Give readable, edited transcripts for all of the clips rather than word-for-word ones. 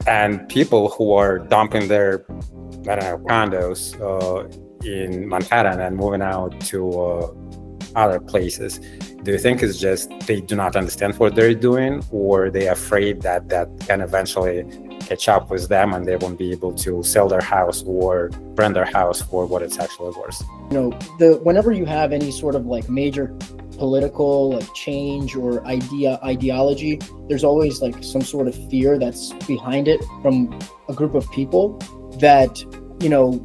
and people who are dumping their, I don't know, condos in Manhattan and moving out to other places. Do you think it's just they do not understand what they're doing, or they're afraid that that can eventually catch up with them and they won't be able to sell their house or rent their house for what it's actually worth? Whenever you have any sort of like major political like change or ideology, there's always like some sort of fear that's behind it from a group of people that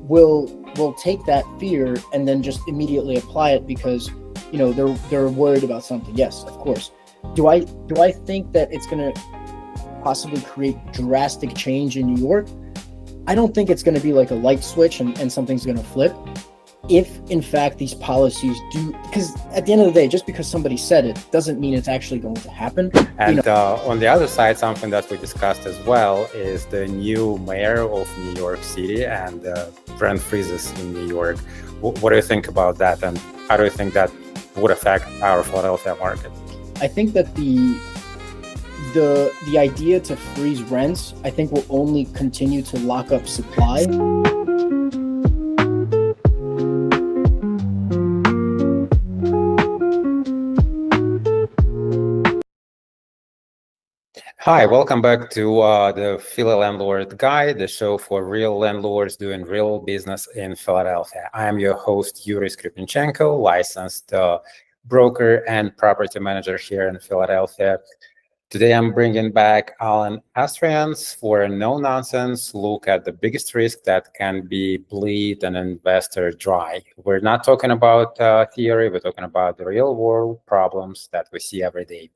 will take that fear and then just immediately apply it because they're worried about something. Yes, of course. Do I think that it's going to possibly create drastic change in New York? I don't think it's going to be like a light switch and something's going to flip. If in fact these policies do, because at the end of the day, just because somebody said it doesn't mean it's actually going to happen. And on the other side, something that we discussed as well is the new mayor of New York City and rent freezes in New York. What do you think about that, and how do you think that would affect our Philadelphia market? I think that the idea to freeze rents, I think, will only continue to lock up supply. Hi, welcome back to the Philly Landlord Guide, the show for real landlords doing real business in Philadelphia. I am your host, Yuri Skripnichenko, licensed broker and property manager here in Philadelphia. Today, I'm bringing back Alan Astrians for a no-nonsense look at the biggest risk that can be bleed an investor dry. We're not talking about theory, we're talking about the real-world problems that we see every day.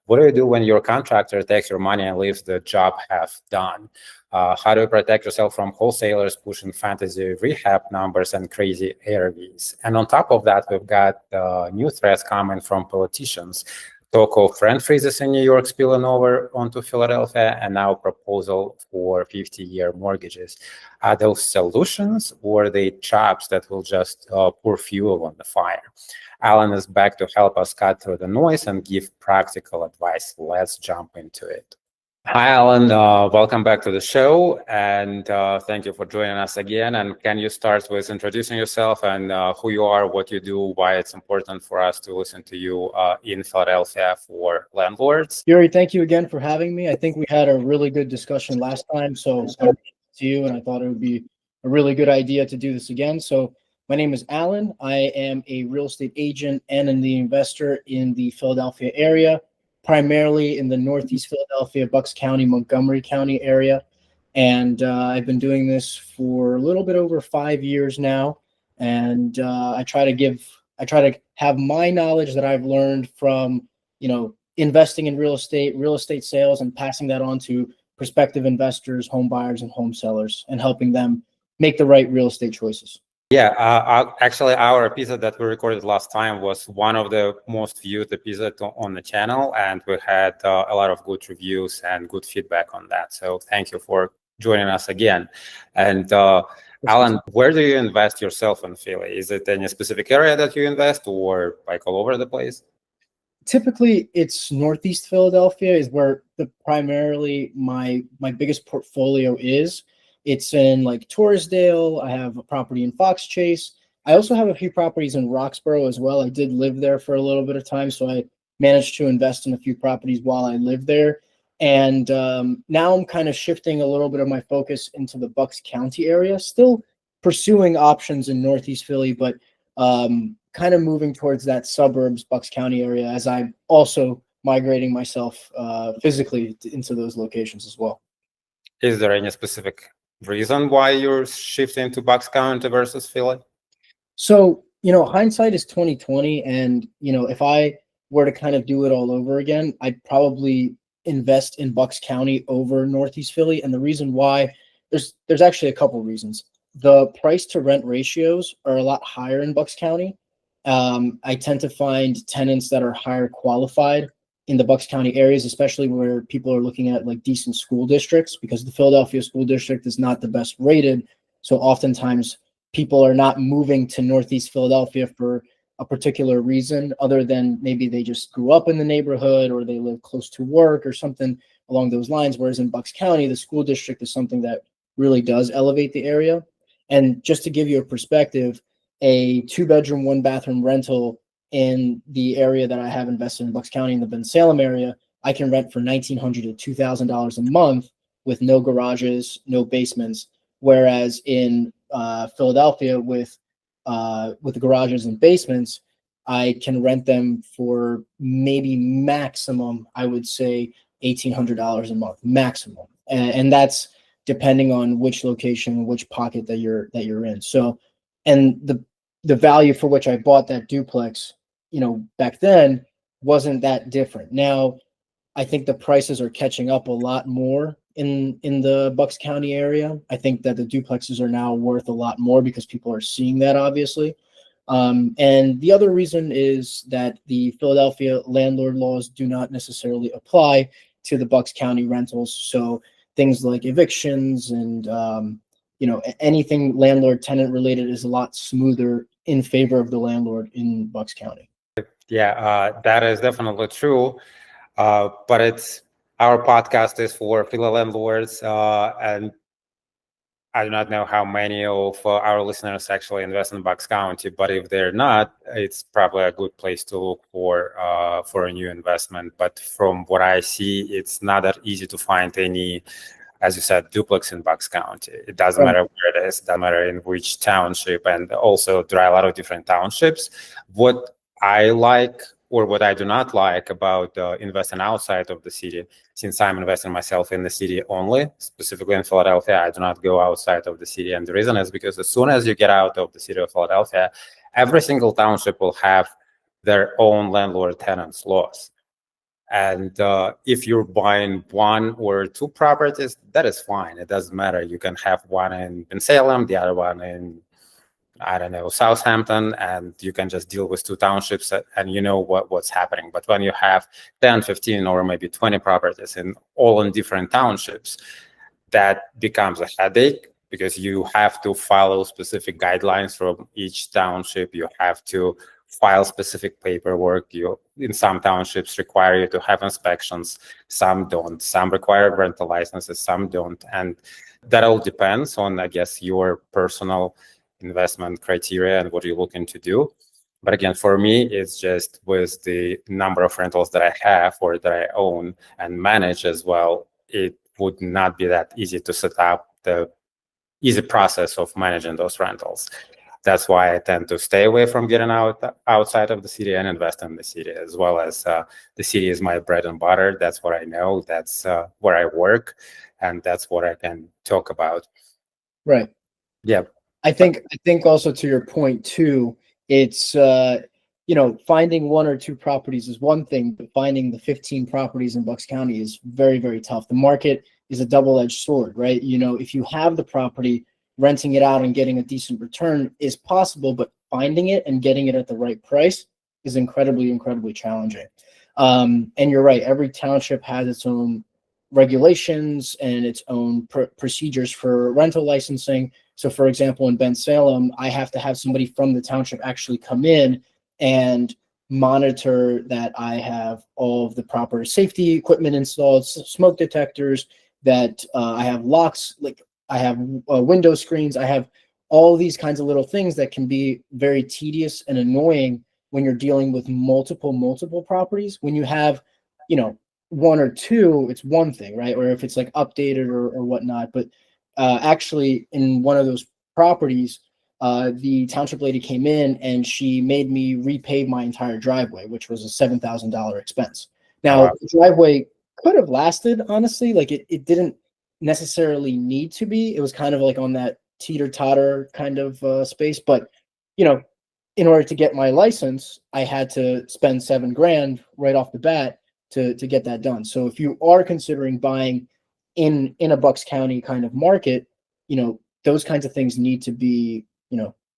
What do you do when your contractor takes your money and leaves the job half done? How do you protect yourself from wholesalers pushing fantasy rehab numbers and crazy ARVs? And on top of that, we've got new threats coming from politicians. Talk of rent freezes in New York spilling over onto Philadelphia, and now proposal for 50-year mortgages. Are those solutions, or are they traps that will just pour fuel on the fire? Alan is back to help us cut through the noise and give practical advice. Let's jump into it. Hi, Alan. Welcome back to the show, and thank you for joining us again. And can you start with introducing yourself and who you are, what you do, why it's important for us to listen to you in Philadelphia for landlords? Yuri, thank you again for having me. I think we had a really good discussion last time, so to you, and I thought it would be a really good idea to do this again. So my name is Alan. I am a real estate agent and an investor in the Philadelphia area, primarily in the Northeast Philadelphia, Bucks County, Montgomery County area. And I've been doing this for a little bit over 5 years now. And I try to have my knowledge that I've learned from, investing in real estate sales, and passing that on to prospective investors, home buyers, and home sellers, and helping them make the right real estate choices. Yeah, actually, our episode that we recorded last time was one of the most viewed episodes on the channel, and we had a lot of good reviews and good feedback on that. So thank you for joining us again. And Alan, where do you invest yourself in Philly? Is it any specific area that you invest, or like all over the place? Typically, it's Northeast Philadelphia is where primarily my biggest portfolio is. It's in like Torresdale. I have a property in Fox Chase. I also have a few properties in Roxborough as well. I did live there for a little bit of time, so I managed to invest in a few properties while I lived there. And now I'm kind of shifting a little bit of my focus into the Bucks County area, still pursuing options in Northeast Philly, but kind of moving towards that suburbs Bucks County area as I'm also migrating myself physically into those locations as well. Is there any specific reason why you're shifting to Bucks County versus Philly? So, hindsight is 2020, and if I were to kind of do it all over again, I'd probably invest in Bucks County over Northeast Philly. And the reason why, there's actually a couple reasons. The price to rent ratios are a lot higher in Bucks County. I tend to find tenants that are higher qualified in the Bucks County areas, especially where people are looking at like decent school districts, because the Philadelphia school district is not the best rated. So oftentimes people are not moving to Northeast Philadelphia for a particular reason other than maybe they just grew up in the neighborhood or they live close to work or something along those lines. Whereas in Bucks County, the school district is something that really does elevate the area. And just to give you a perspective, a 2-bedroom, 1-bathroom rental in the area that I have invested in Bucks County in the Ben-Salem area, I can rent for $1,900 to $2,000 a month with no garages, no basements. Whereas in Philadelphia, with the garages and basements, I can rent them for maybe maximum, I would say, $1,800 a month, maximum, and that's depending on which location, which pocket that you're in. So, and the value for which I bought that duplex, back then wasn't that different. Now, I think the prices are catching up a lot more in the Bucks County area. I think that the duplexes are now worth a lot more because people are seeing that, obviously. And the other reason is that the Philadelphia landlord laws do not necessarily apply to the Bucks County rentals. So things like evictions and anything landlord tenant related is a lot smoother in favor of the landlord in Bucks County. Yeah, that is definitely true. But our podcast is for Philly landlords, and I do not know how many of our listeners actually invest in Bucks County, but if they're not, it's probably a good place to look for a new investment. But from what I see, it's not that easy to find any, as you said, duplex in Bucks County. It doesn't matter where it is, it doesn't matter in which township, and also there are a lot of different townships. What I like or what I do not like about investing outside of the city, since I'm investing myself in the city only, specifically in Philadelphia, I do not go outside of the city. And the reason is because as soon as you get out of the city of Philadelphia, every single township will have their own landlord-tenants laws. And if you're buying 1 or 2 properties, that is fine. It doesn't matter. You can have one in Salem, the other one in, I don't know, Southampton, and you can just deal with 2 townships and you know what's happening. But when you have 10, 15, or maybe 20 properties all in different townships, that becomes a headache because you have to follow specific guidelines from each township. You have to file specific paperwork. In some townships require you to have inspections, some don't. Some require rental licenses, some don't. And that all depends on, I guess, your personal investment criteria and what you're looking to do. But again, for me, it's just with the number of rentals that I have or that I own and manage as well, it would not be that easy to set up the easy process of managing those rentals. That's why I tend to stay away from getting outside of the city and invest in the city, as well as the city is my bread and butter. That's what I know. That's where I work, and that's what I can talk about. Right. Yeah. I think also to your point too, it's finding 1 or 2 properties is one thing, but finding the 15 properties in Bucks County is very, very tough. The market is a double-edged sword, right? If you have the property, renting it out and getting a decent return is possible, but finding it and getting it at the right price is incredibly, incredibly challenging. And you're right, every township has its own regulations and its own procedures for rental licensing. So for example, in Ben-Salem, I have to have somebody from the township actually come in and monitor that I have all of the proper safety equipment installed, smoke detectors, that I have locks, like I have window screens. I have all these kinds of little things that can be very tedious and annoying when you're dealing with multiple properties. When you have, 1 or 2, it's one thing, right? Or if it's like updated or whatnot. But actually, in one of those properties, the township lady came in and she made me repave my entire driveway, which was a $7,000 expense. Now, the driveway could have lasted, honestly. Like it didn't necessarily need to be. It was kind of like on that teeter-totter kind of space. But, in order to get my license, I had to spend $7,000 right off the bat to get that done. So if you are considering buying in a Bucks County kind of market, those kinds of things need to be,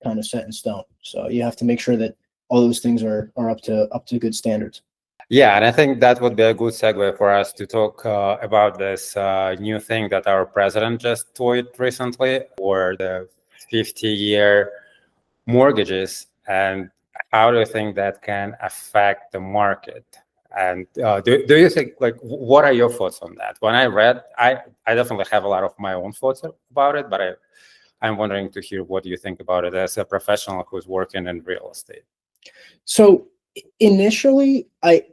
kind of set in stone. So you have to make sure that all those things are up to good standards. Yeah, and I think that would be a good segue for us to talk about this new thing that our president just tweeted recently, or the 50-year mortgages, and how do you think that can affect the market? And do you think, like, what are your thoughts on that? When I read, I definitely have a lot of my own thoughts about it, but I'm wondering to hear what you think about it as a professional who's working in real estate. So initially, I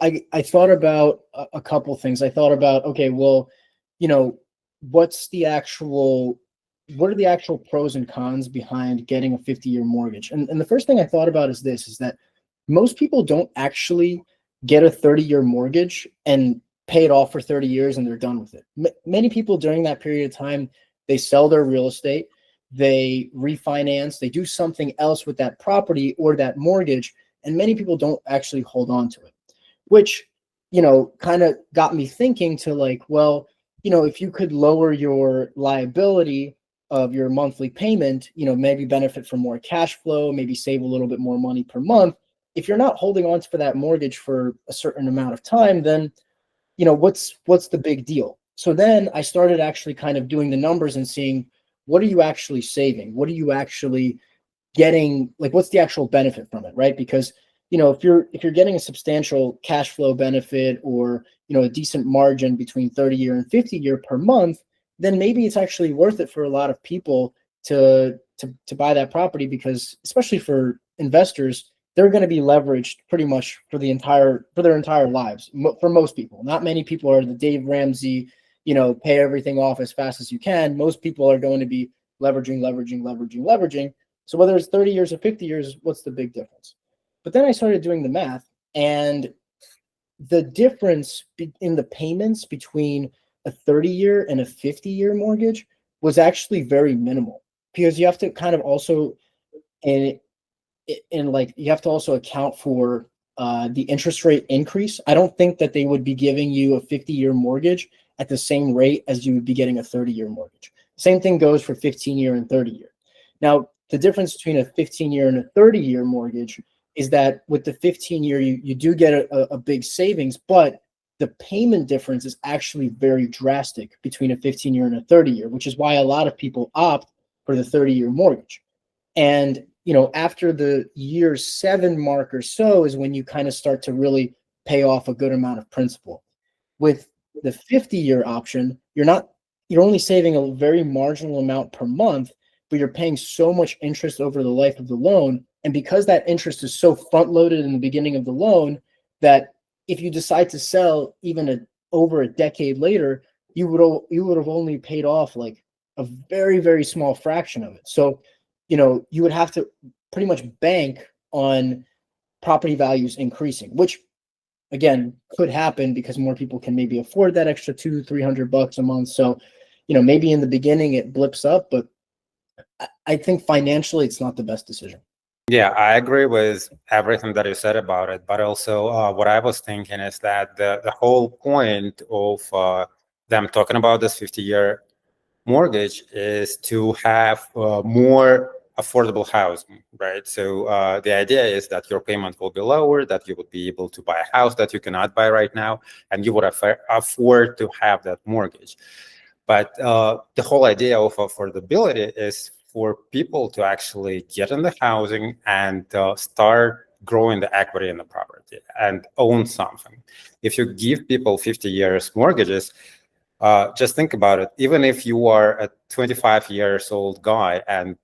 thought about a couple things. I thought about, okay, well, what are the actual pros and cons behind getting a 50-year mortgage? And the first thing I thought about is that most people don't actually get a 30-year mortgage and pay it off for 30 years and they're done with it. Many people during that period of time, they sell their real estate, they refinance, they do something else with that property or that mortgage, and many people don't actually hold on to it, which, kind of got me thinking to like, well, if you could lower your liability of your monthly payment, maybe benefit from more cash flow, maybe save a little bit more money per month. If you're not holding on for that mortgage for a certain amount of time, then, what's the big deal? So then I started actually kind of doing the numbers and seeing, what are you actually saving? What are you actually getting? Like, what's the actual benefit from it, right? Because, if you're getting a substantial cash flow benefit or, a decent margin between 30-year and 50-year per month, then maybe it's actually worth it for a lot of people to buy that property, because especially for investors, they're going to be leveraged pretty much for their entire lives. For most people, not many people are the Dave Ramsey, pay everything off as fast as you can. Most people are going to be leveraging. So whether it's 30 years or 50 years, what's the big difference? But then I started doing the math, and the difference in the payments between a 30-year and a 50-year mortgage was actually very minimal, because you have to kind of also, you have to also account for the interest rate increase. I don't think that they would be giving you a 50-year mortgage at the same rate as you would be getting a 30-year mortgage. Same thing goes for 15-year and 30-year. Now, the difference between a 15-year and a 30-year mortgage is that with the 15-year, you do get a big savings, but the payment difference is actually very drastic between a 15-year and a 30-year, which is why a lot of people opt for the 30-year mortgage. And, after the year 7 mark or so is when you kind of start to really pay off a good amount of principal. With the 50-year option, you're only saving a very marginal amount per month, but you're paying so much interest over the life of the loan. And because that interest is so front loaded in the beginning of the loan, that if you decide to sell even over a decade later, you would have only paid off like a very, very small fraction of it. So, you would have to pretty much bank on property values increasing, which again could happen because more people can maybe afford that extra $200-300 a month. So, maybe in the beginning it blips up, but I think financially it's not the best decision. Yeah, I agree with everything that you said about it, but also what I was thinking is that the whole point of them talking about this 50-year mortgage is to have more affordable housing, right? So the idea is that your payment will be lower, that you would be able to buy a house that you cannot buy right now, and you would afford to have that mortgage. But the whole idea of affordability is for people to actually get in the housing and start growing the equity in the property and own something. If you give people 50 years mortgages, just think about it. Even if you are a 25 years old guy and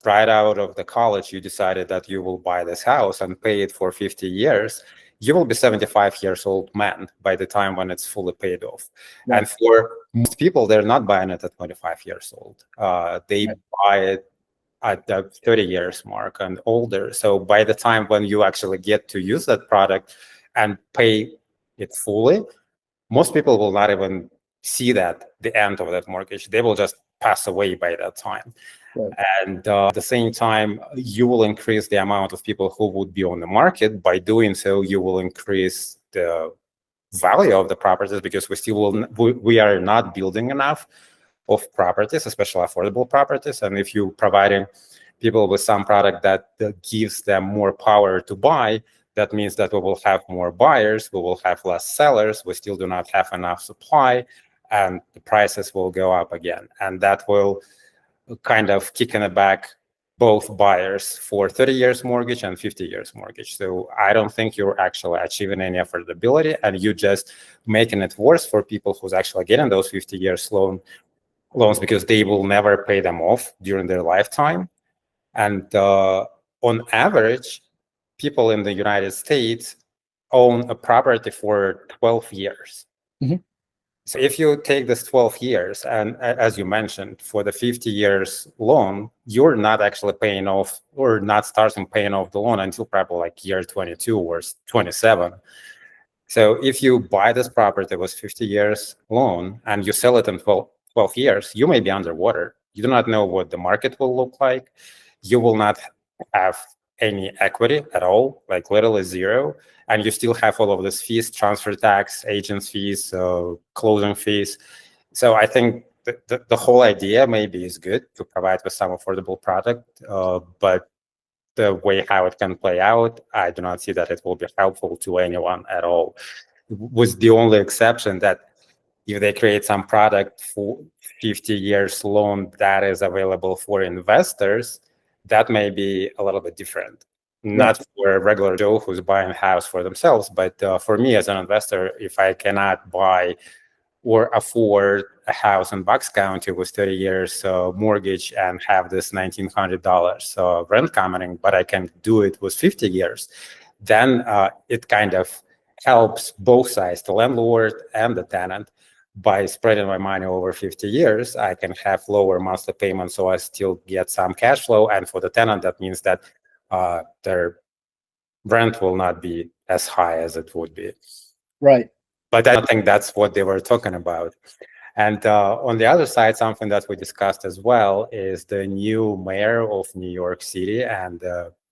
right out of the college, you decided that you will buy this house and pay it for 50 years, you will be 75 years old man by the time when it's fully paid off. Right. And for most people, they're not buying it at 25 years old. They buy it at the 30 years mark and older. So by the time when you actually get to use that product and pay it fully, most people will not even see the end of that mortgage. They will just pass away by that time. Right. And at the same time, you will increase the amount of people who would be on the market. By doing so, you will increase the value of the properties, because we are not building enough of properties, especially affordable properties. And if you're providing people with some product that gives them more power to buy, that means that we will have more buyers, we will have less sellers, we still do not have enough supply, and the prices will go up again. And that will kind of kick in the back both buyers for 30 years mortgage and 50 years mortgage. So I don't think you're actually achieving any affordability, and you just making it worse for people who's actually getting those 50 years loans because they will never pay them off during their lifetime. And on average, people in the United States own a property for 12 years. Mhm. So if you take this 12 years, and as you mentioned, for the 50 years loan, you're not actually paying off or not starting paying off the loan until probably like year 22 or 27. So if you buy this property with 50 years loan and you sell it in 12 years, you may be underwater. You do not know what the market will look like. You will not have any equity at all, like literally zero. And you still have all of these fees, transfer tax, agents fees, closing fees. So I think the whole idea maybe is good to provide with some affordable product, but the way how it can play out, I do not see that it will be helpful to anyone at all. With the only exception that if they create some product for 50 years loan that is available for investors, that may be a little bit different. Not for a regular Joe who's buying a house for themselves, but for me as an investor, if I cannot buy or afford a house in Bucks County with 30 years mortgage and have this $1,900 rent coming, but I can do it with 50 years, then it kind of helps both sides, the landlord and the tenant. By spreading my money over 50 years, I can have lower monthly payments, so I still get some cash flow. And for the tenant, that means that their rent will not be as high as it would be. Right. But I don't think that's what they were talking about. And on the other side, something that we discussed as well is the new mayor of New York City and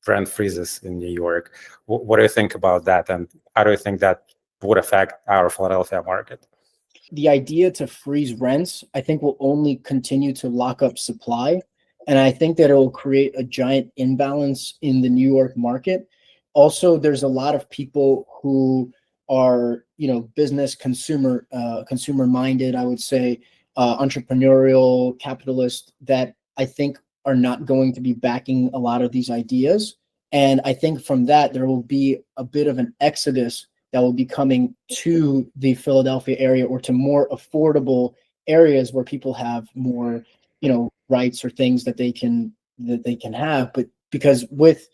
rent freezes in New York. What do you think about that? And how do you think that would affect our Philadelphia market? The idea to freeze rents, I think, will only continue to lock up supply. And I think that it will create a giant imbalance in the New York market. Also, there's a lot of people who are, business consumer minded, I would say, entrepreneurial, capitalist, that I think are not going to be backing a lot of these ideas. And I think from that, there will be a bit of an exodus that will be coming to the Philadelphia area or to more affordable areas where people have more, rights or things that they can have. But because with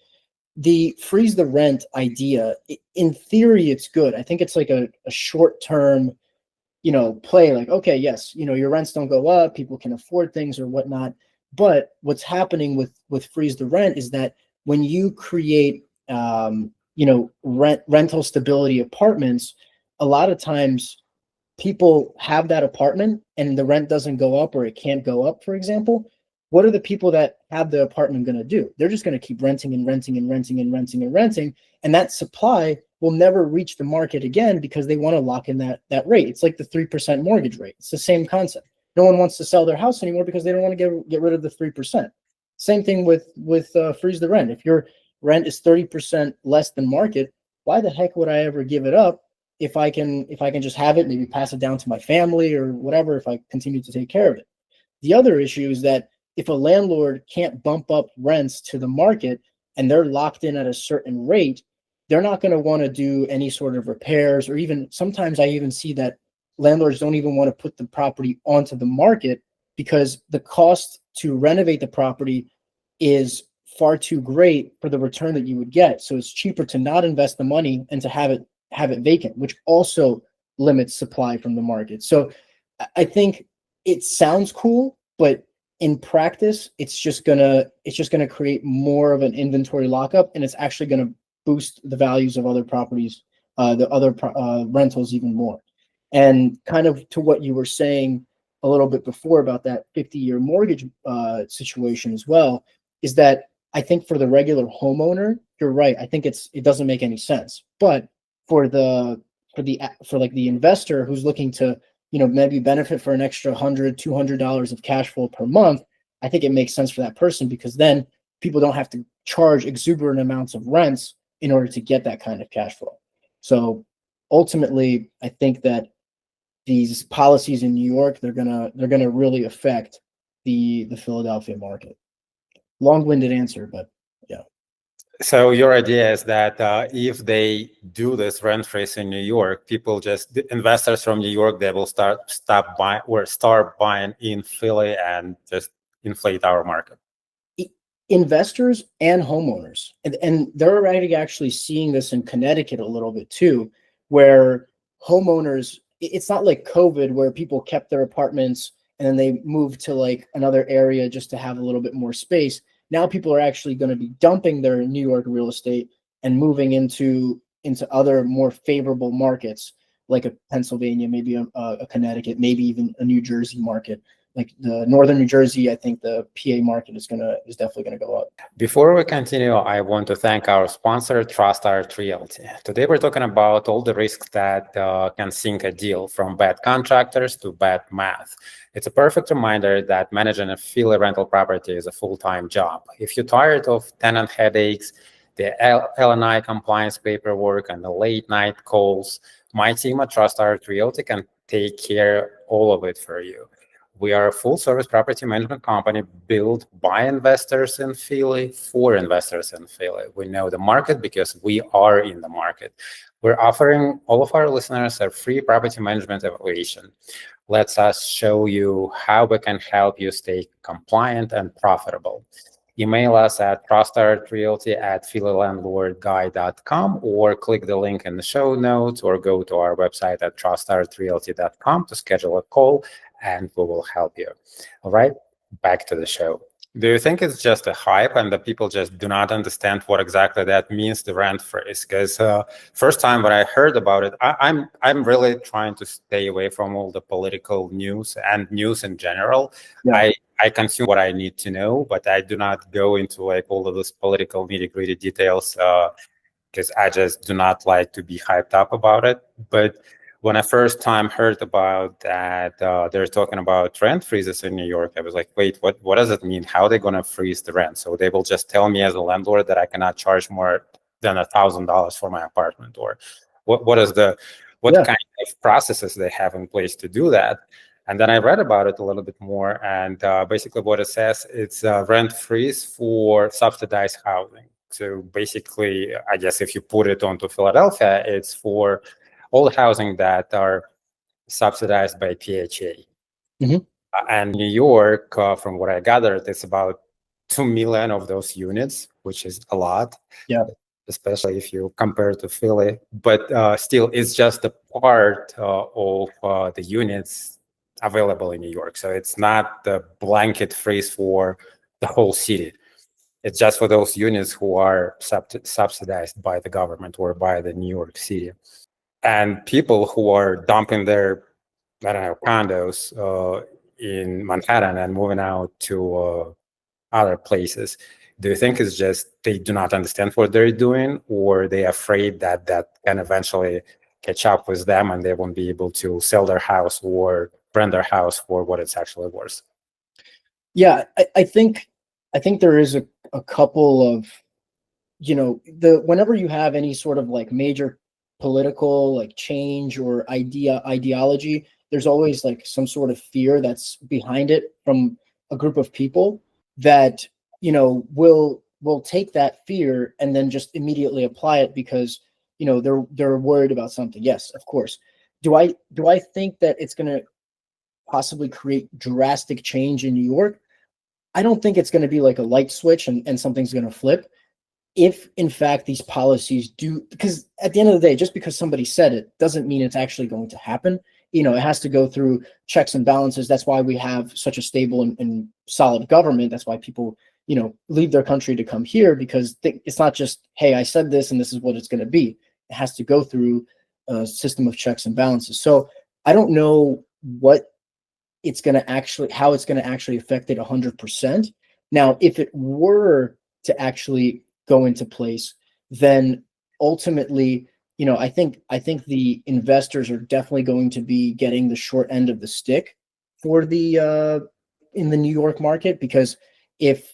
the freeze the rent idea, in theory, it's good. I think it's like a short-term, play, like, okay, yes, your rents don't go up, people can afford things or whatnot. But what's happening with freeze the rent is that when you create rental stability apartments, a lot of times people have that apartment and the rent doesn't go up or it can't go up, for example. What are the people that have the apartment going to do? They're just going to keep renting and renting and renting and renting and renting. And that supply will never reach the market again because they want to lock in that rate. It's like the 3% mortgage rate. It's the same concept. No one wants to sell their house anymore because they don't want to get rid of the 3%. Same thing with freeze the rent. If your rent is 30% less than market, why the heck would I ever give it up if I can just have it, maybe pass it down to my family or whatever, if I continue to take care of it? The other issue is that if a landlord can't bump up rents to the market and they're locked in at a certain rate, they're not going to want to do any sort of repairs, or even sometimes I even see that landlords don't even want to put the property onto the market because the cost to renovate the property is far too great for the return that you would get. So it's cheaper to not invest the money and to have it vacant, which also limits supply from the market. So I think it sounds cool, but in practice, it's just gonna create more of an inventory lockup, and it's actually gonna boost the values of other properties, the other rentals even more. And kind of to what you were saying a little bit before about that 50-year mortgage situation as well, is that I think for the regular homeowner, you're right. I think it doesn't make any sense. But for the investor who's looking to maybe benefit for an extra $100, $200 of cash flow per month, I think it makes sense for that person because then people don't have to charge exuberant amounts of rents in order to get that kind of cash flow. So ultimately, I think that these policies in New York, they're gonna really affect the Philadelphia market. Long-winded answer, but yeah. So your idea is that if they do this rent freeze in New York, the investors from New York, they will start buying in Philly and just inflate our market. Investors and homeowners, and they're already actually seeing this in Connecticut a little bit too, where homeowners, it's not like COVID where people kept their apartments and then they moved to like another area just to have a little bit more space. Now people are actually going to be dumping their New York real estate and moving into other more favorable markets like a Pennsylvania, maybe a Connecticut, maybe even a New Jersey market. Like the northern New Jersey, I think the PA market is definitely gonna go up. Before we continue, I want to thank our sponsor, TrustArt Realty. Today we're talking about all the risks that can sink a deal, from bad contractors to bad math. It's a perfect reminder that managing a Philly rental property is a full-time job. If you're tired of tenant headaches, the L&I compliance paperwork, and the late-night calls, my team at TrustArt Realty can take care all of it for you. We are a full-service property management company built by investors in Philly for investors in Philly. We know the market because we are in the market. We're offering all of our listeners a free property management evaluation. Let us show you how we can help you stay compliant and profitable. Email us at trustartrealty@phillylandlordguy.com or click the link in the show notes or go to our website at trustartrealty.com to schedule a call, and we will help you. All right, back to the show. Do you think it's just a hype and the people just do not understand what exactly that means, the rent freeze? Because first time when I heard about it, I'm really trying to stay away from all the political news and news in general. Yeah. I consume what I need to know, but I do not go into like all of those political nitty-gritty details because I just do not like to be hyped up about it. But when I first time heard about that, they're talking about rent freezes in New York, I was like, wait, what does it mean? How are they going to freeze the rent? So they will just tell me as a landlord that I cannot charge more than $1,000 for my apartment? Or what kind of processes they have in place to do that? And then I read about it a little bit more, and basically what it says, it's a rent freeze for subsidized housing. So basically, I guess if you put it onto Philadelphia, it's for all housing that are subsidized by PHA. Mm-hmm. And New York, from what I gathered, it's about 2 million of those units, which is a lot. Yeah. Especially if you compare to Philly. But still, it's just a part of the units available in New York. So it's not the blanket freeze for the whole city. It's just for those units who are subsidized by the government or by the New York City. And people who are dumping their, condos in Manhattan and moving out to other places, do you think it's just they do not understand what they're doing, or they're afraid that can eventually catch up with them and they won't be able to sell their house or rent their house for what it's actually worth? Yeah, I think there is a couple of, whenever you have any sort of like major political like change or ideology, there's always like some sort of fear that's behind it from a group of people that will take that fear and then just immediately apply it because they're worried about something. Yes, of course. Do I think that it's going to possibly create drastic change in New York? I don't think it's going to be like a light switch and something's going to flip. If in fact these policies do, because at the end of the day, just because somebody said it doesn't mean it's actually going to happen. It has to go through checks and balances. That's why we have such a stable and solid government. That's why people, leave their country to come here, because it's not just, hey, I said this and this is what it's going to be. It has to go through a system of checks and balances. So I don't know how it's going to actually affect it 100%. Now, if it were to actually go into place, then ultimately, I think the investors are definitely going to be getting the short end of the stick for in the New York market, because if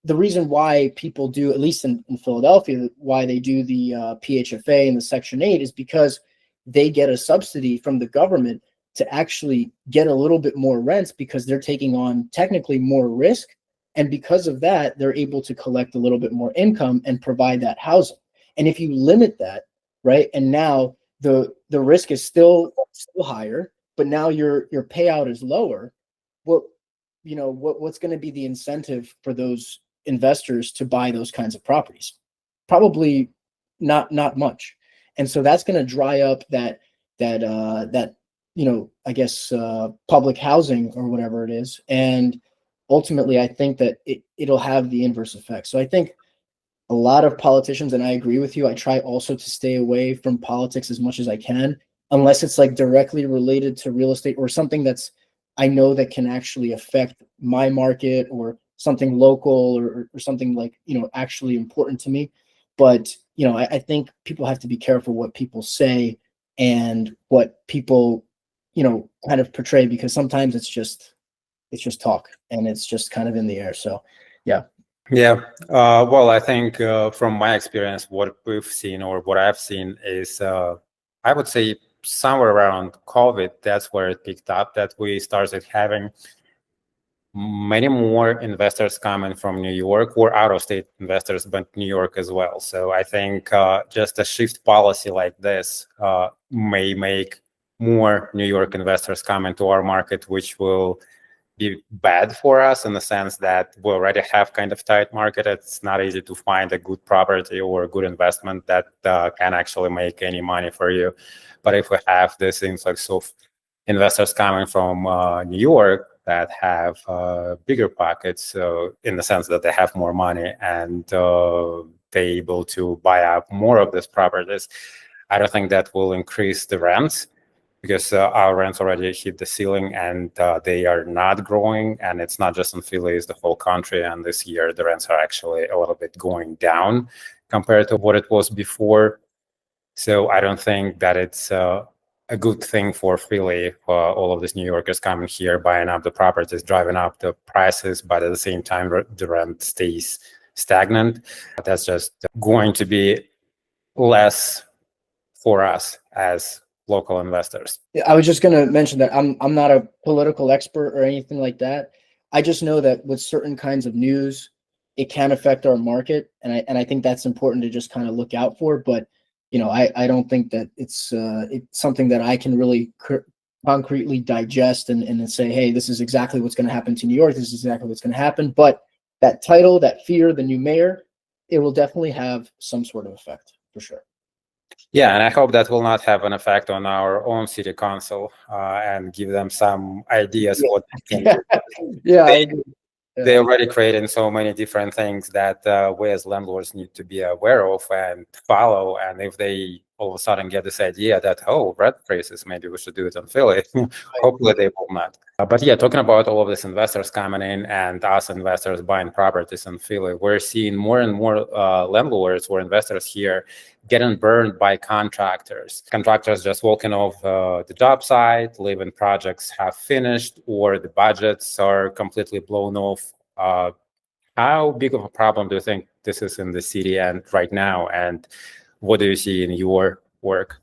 the reason why people do, at least in Philadelphia, why they do the PHFA and the Section 8 is because they get a subsidy from the government to actually get a little bit more rents, because they're taking on technically more risk, And because of that, they're able to collect a little bit more income and provide that housing. And if you limit that, right, and now the risk is still higher, but now your payout is lower, what's going to be the incentive for those investors to buy those kinds of properties? Probably not much. And so that's going to dry up that I guess public housing or whatever it is. And ultimately, I think that it'll have the inverse effect. So I think a lot of politicians, and I agree with you, I try also to stay away from politics as much as I can, unless it's like directly related to real estate or something that's I know that can actually affect my market or something local or something like, actually important to me. But, I think people have to be careful what people say and what people, kind of portray, because sometimes it's just talk and it's just kind of in the air. So, yeah. Yeah. Well, I think from my experience, what we've seen or what I've seen is, I would say somewhere around COVID, that's where it picked up, that we started having many more investors coming from New York or out-of-state investors, but New York as well. So I think just a shift policy like this may make more New York investors come into our market, which will be bad for us in the sense that we already have kind of tight market. It's not easy to find a good property or a good investment that can actually make any money for you. But if we have this influx of investors coming from New York that have bigger pockets, in the sense that they have more money and they're able to buy up more of these properties, I don't think that will increase the rents, because our rents already hit the ceiling and they are not growing. And it's not just in Philly, it's the whole country. And this year, the rents are actually a little bit going down compared to what it was before. So I don't think that it's a good thing for Philly, all of these New Yorkers coming here, buying up the properties, driving up the prices, but at the same time, the rent stays stagnant. That's just going to be less for us as local investors. I was just going to mention that I'm not a political expert or anything like that. I just know that with certain kinds of news, it can affect our market, and I think that's important to just kind of look out for. But I don't think that it's something that I can really concretely digest and say, hey, this is exactly what's going to happen to New York. This is exactly what's going to happen. But that title, that fear, the new mayor, it will definitely have some sort of effect for sure. Yeah, and I hope that will not have an effect on our own city council and give them some ideas what they can do. Yeah. They're already creating so many different things that we as landlords need to be aware of and follow. And if they all of a sudden get this idea that, oh, rent freezes, maybe we should do it in Philly, hopefully they will not. But yeah, talking about all of these investors coming in and us investors buying properties in Philly, we're seeing more and more landlords or investors here getting burned by contractors. Contractors just walking off the job site, leaving projects half finished, or the budgets are completely blown off. How big of a problem do you think this is in the city and right now? And what do you see in your work?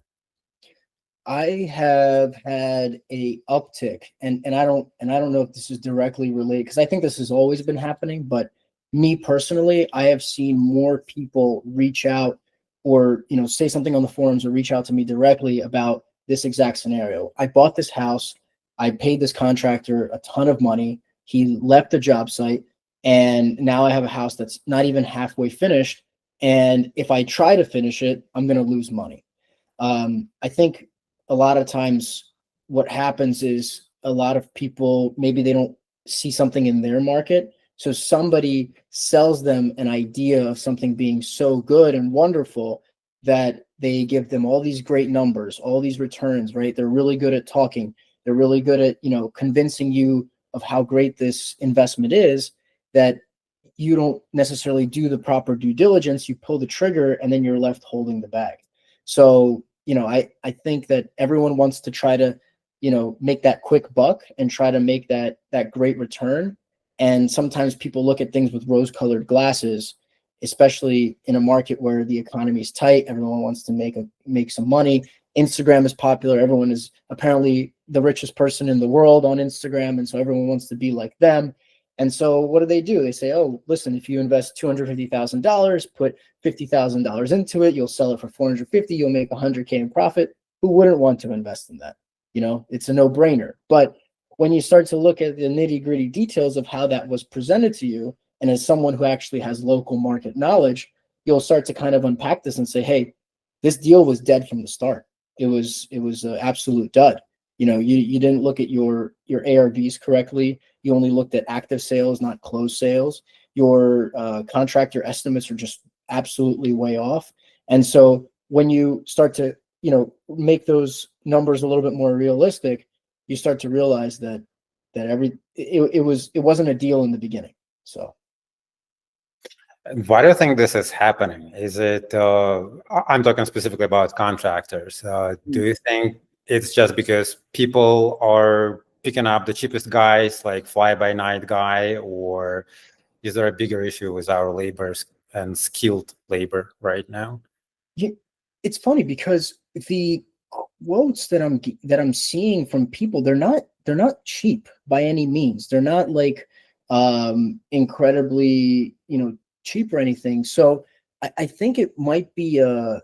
I have had a uptick, and I don't know if this is directly related, because I think this has always been happening, but me personally, I have seen more people reach out or say something on the forums or reach out to me directly about this exact scenario. I bought this house, I paid this contractor a ton of money, he left the job site, and now I have a house that's not even halfway finished, and if I try to finish it, I'm going to lose money. I think a lot of times what happens is a lot of people, maybe they don't see something in their market. So somebody sells them an idea of something being so good and wonderful that they give them all these great numbers, all these returns, right? They're really good at talking. They're really good at, convincing you of how great this investment is, that you don't necessarily do the proper due diligence. You pull the trigger and then you're left holding the bag. So, I think that everyone wants to try to, make that quick buck and try to make that great return. And sometimes people look at things with rose-colored glasses, especially in a market where the economy is tight. Everyone wants to make some money. Instagram is popular. Everyone is apparently the richest person in the world on Instagram, and so everyone wants to be like them. And so what do? They say, oh, listen, if you invest $250,000, put $50,000 into it, you'll sell it for 450, you'll make 100K in profit. Who wouldn't want to invest in that? You know, it's a no-brainer. But when you start to look at the nitty-gritty details of how that was presented to you, and as someone who actually has local market knowledge, you'll start to kind of unpack this and say, hey, this deal was dead from the start. It was an absolute dud. You know, you didn't look at your ARVs correctly. You only looked at active sales, not closed sales. Your contractor estimates are just absolutely way off. And so when you start to, you know, make those numbers a little bit more realistic, you start to realize that it wasn't a deal in the beginning. So why do you think this is happening? Is it, I'm talking specifically about contractors. Do you think it's just because people are picking up the cheapest guys, like fly-by-night guy, or is there a bigger issue with our labor and skilled labor right now? Yeah, it's funny because the quotes that I'm seeing from people, they're not cheap by any means. They're not like incredibly, you know, cheap or anything. So I think it might be a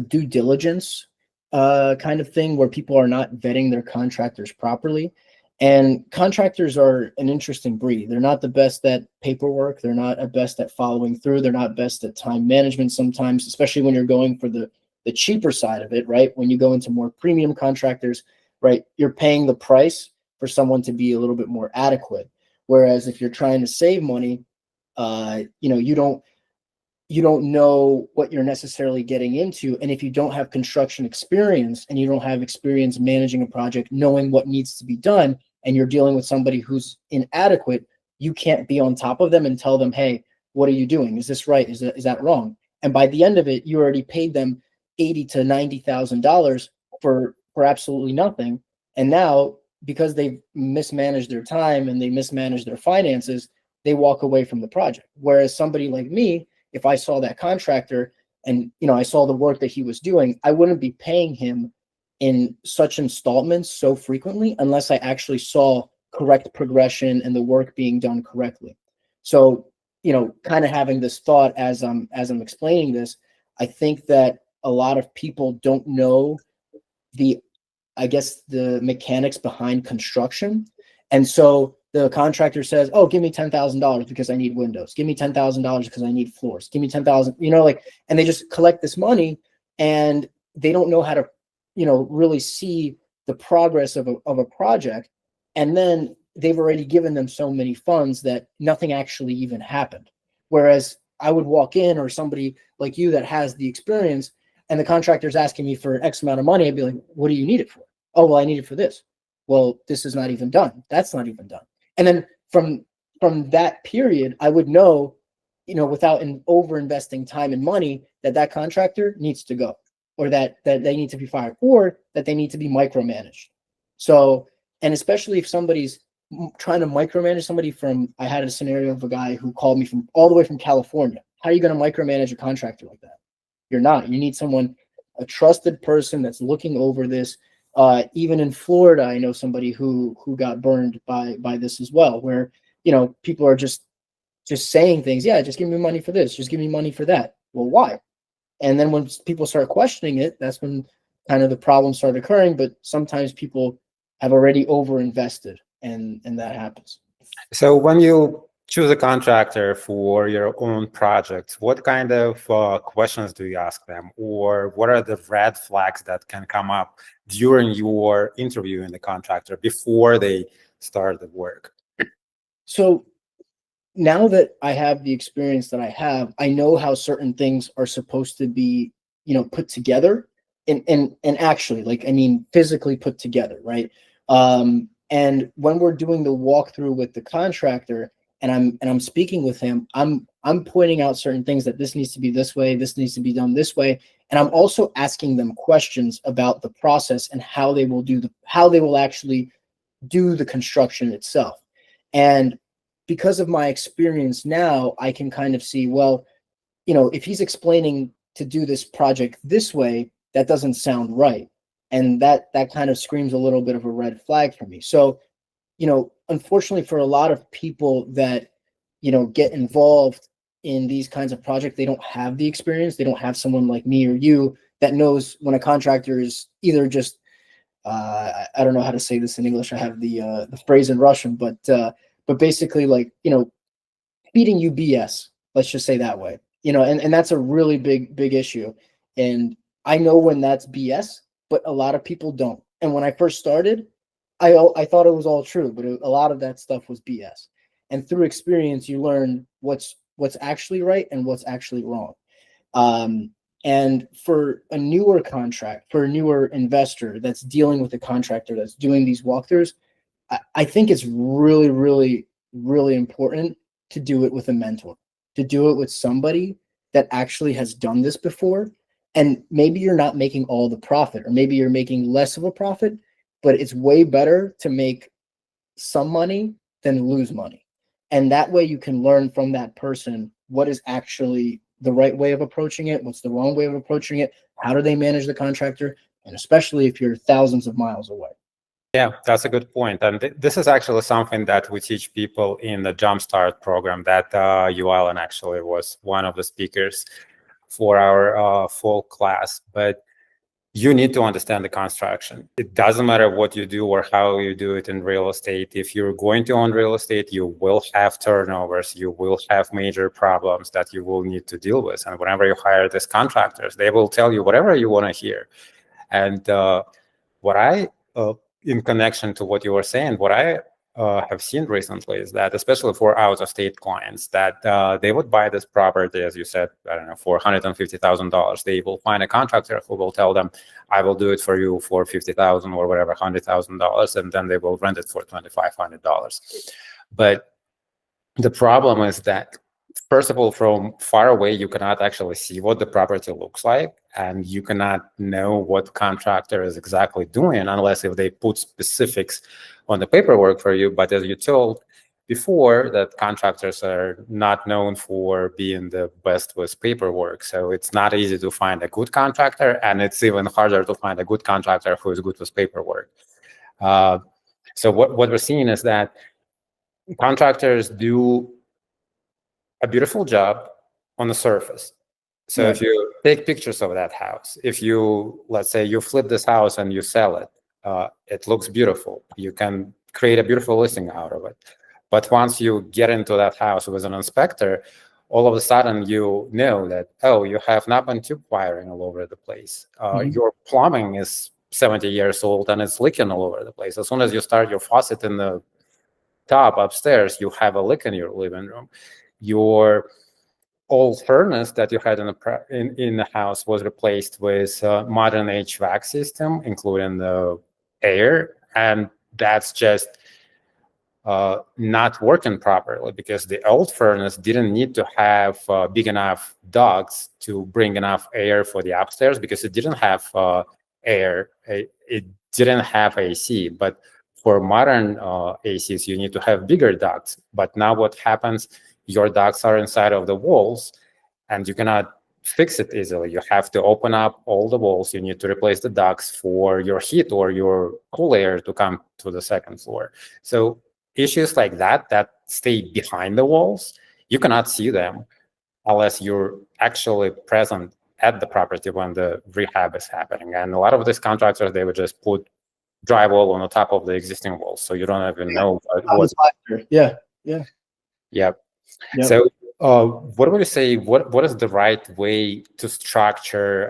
due diligence kind of thing where people are not vetting their contractors properly. And contractors are an interesting breed. They're not the best at paperwork. They're not the best at following through. They're not best at time management sometimes, especially when you're going for the cheaper side of it, right? When you go into more premium contractors, right, you're paying the price for someone to be a little bit more adequate. Whereas if you're trying to save money, you know, you don't know what you're necessarily getting into. And if you don't have construction experience and you don't have experience managing a project, knowing what needs to be done, and you're dealing with somebody who's inadequate, you can't be on top of them and tell them, hey, what are you doing? Is this right? Is that wrong? And by the end of it, you already paid them $80,000 to $90,000 for absolutely nothing. And now, because they've mismanaged their time and they mismanaged their finances, they walk away from the project. Whereas somebody like me, if I saw that contractor and, you know, I saw the work that he was doing, I wouldn't be paying him in such installments so frequently unless I actually saw correct progression and the work being done correctly. So, you know, kind of having this thought as I'm explaining this, I think that a lot of people don't know the mechanics behind construction. And so the contractor says, oh, give me $10,000 because I need windows. Give me $10,000 because I need floors. Give me 10,000, you know, like, and they just collect this money and they don't know how to, you know, really see the progress of a project. And then they've already given them so many funds that nothing actually even happened. Whereas I would walk in, or somebody like you that has the experience, and the contractor's asking me for X amount of money, I'd be like, what do you need it for? Oh, well, I need it for this. Well, this is not even done. That's not even done. And then from that period, I would know, you know, without over investing time and money, that contractor needs to go, or that they need to be fired, or that they need to be micromanaged. So, and especially if somebody's trying to micromanage somebody I had a scenario of a guy who called me from all the way from California. How are you going to micromanage a contractor like that? You're not. You need someone, a trusted person that's looking over this. Even in Florida, I know somebody who got burned by this as well, where, you know, people are just saying things. Yeah, just give me money for this. Just give me money for that. Well, why? And then when people start questioning it, that's when kind of the problems start occurring. But sometimes people have already overinvested, and that happens. So when you choose a contractor for your own project, what kind of questions do you ask them? Or what are the red flags that can come up during your interviewing the contractor before they start the work? So now that I have the experience that I have, I know how certain things are supposed to be, you know, put together and actually, like, I mean, physically put together, right? And when we're doing the walkthrough with the contractor, and I'm speaking with him, I'm pointing out certain things, that this needs to be this way, this needs to be done this way, and I'm also asking them questions about the process and how they will actually do the construction itself. And because of my experience now, I can kind of see, well, you know, if he's explaining to do this project this way, that doesn't sound right, and that kind of screams a little bit of a red flag for me. So, you know, unfortunately for a lot of people that, get involved in these kinds of projects, they don't have the experience. They don't have someone like me or you that knows when a contractor is either just, I don't know how to say this in English. I have the phrase in Russian, but basically like, feeding you BS, let's just say that way, and that's a really big issue. And I know when that's BS, but a lot of people don't. And when I first started, I thought it was all true, but a lot of that stuff was BS. And through experience, you learn what's actually right and what's actually wrong. And for a newer investor that's dealing with a contractor that's doing these walkthroughs, I think it's really, really, really important to do it with a mentor, to do it with somebody that actually has done this before. And maybe you're not making all the profit, or maybe you're making less of a profit, but it's way better to make some money than lose money. And that way you can learn from that person what is actually the right way of approaching it, what's the wrong way of approaching it, how do they manage the contractor, and especially if you're thousands of miles away. Yeah, that's a good point. And this is actually something that we teach people in the Jumpstart program that Alan actually was one of the speakers for our fall class. But you need to understand the construction. It doesn't matter what you do or how you do it in real estate. If you're going to own real estate, you will have turnovers. You will have major problems that you will need to deal with. And whenever you hire these contractors, they will tell you whatever you want to hear. And what I in connection to what you were saying, what I have seen recently is that, especially for out-of-state clients, that they would buy this property, as you said, I don't know, for $150,000. They will find a contractor who will tell them, I will do it for you for $50,000 or whatever, $100,000, and then they will rent it for $2,500. But the problem is that, first of all, from far away, you cannot actually see what the property looks like, and you cannot know what contractor is exactly doing unless if they put specifics on the paperwork for you. But as you told before, that contractors are not known for being the best with paperwork. So it's not easy to find a good contractor, and it's even harder to find a good contractor who is good with paperwork. So what we're seeing is that contractors do a beautiful job on the surface. So if you take pictures of that house, if you, let's say you flip this house and you sell it, it looks beautiful. You can create a beautiful listing out of it. But once you get into that house with an inspector, all of a sudden you know that, oh, you have knob and tube wiring all over the place. Your plumbing is 70 years old and it's leaking all over the place. As soon as you start your faucet in the tub upstairs, you have a leak in your living room. Your old furnace that you had in the house was replaced with a modern HVAC system, including the air, and that's just not working properly because the old furnace didn't need to have big enough ducts to bring enough air for the upstairs because it didn't have air. It didn't have AC, but for modern ACs, you need to have bigger ducts. But now what happens, your ducts are inside of the walls and you cannot fix it easily. You have to open up all the walls. You need to replace the ducts for your heat or your cool air to come to the second floor. So issues like that stay behind the walls, you cannot see them unless you're actually present at the property when the rehab is happening. And a lot of these contractors, they would just put drywall on the top of the existing walls, so you don't even know what's. Yep. So what would you say, what is the right way to structure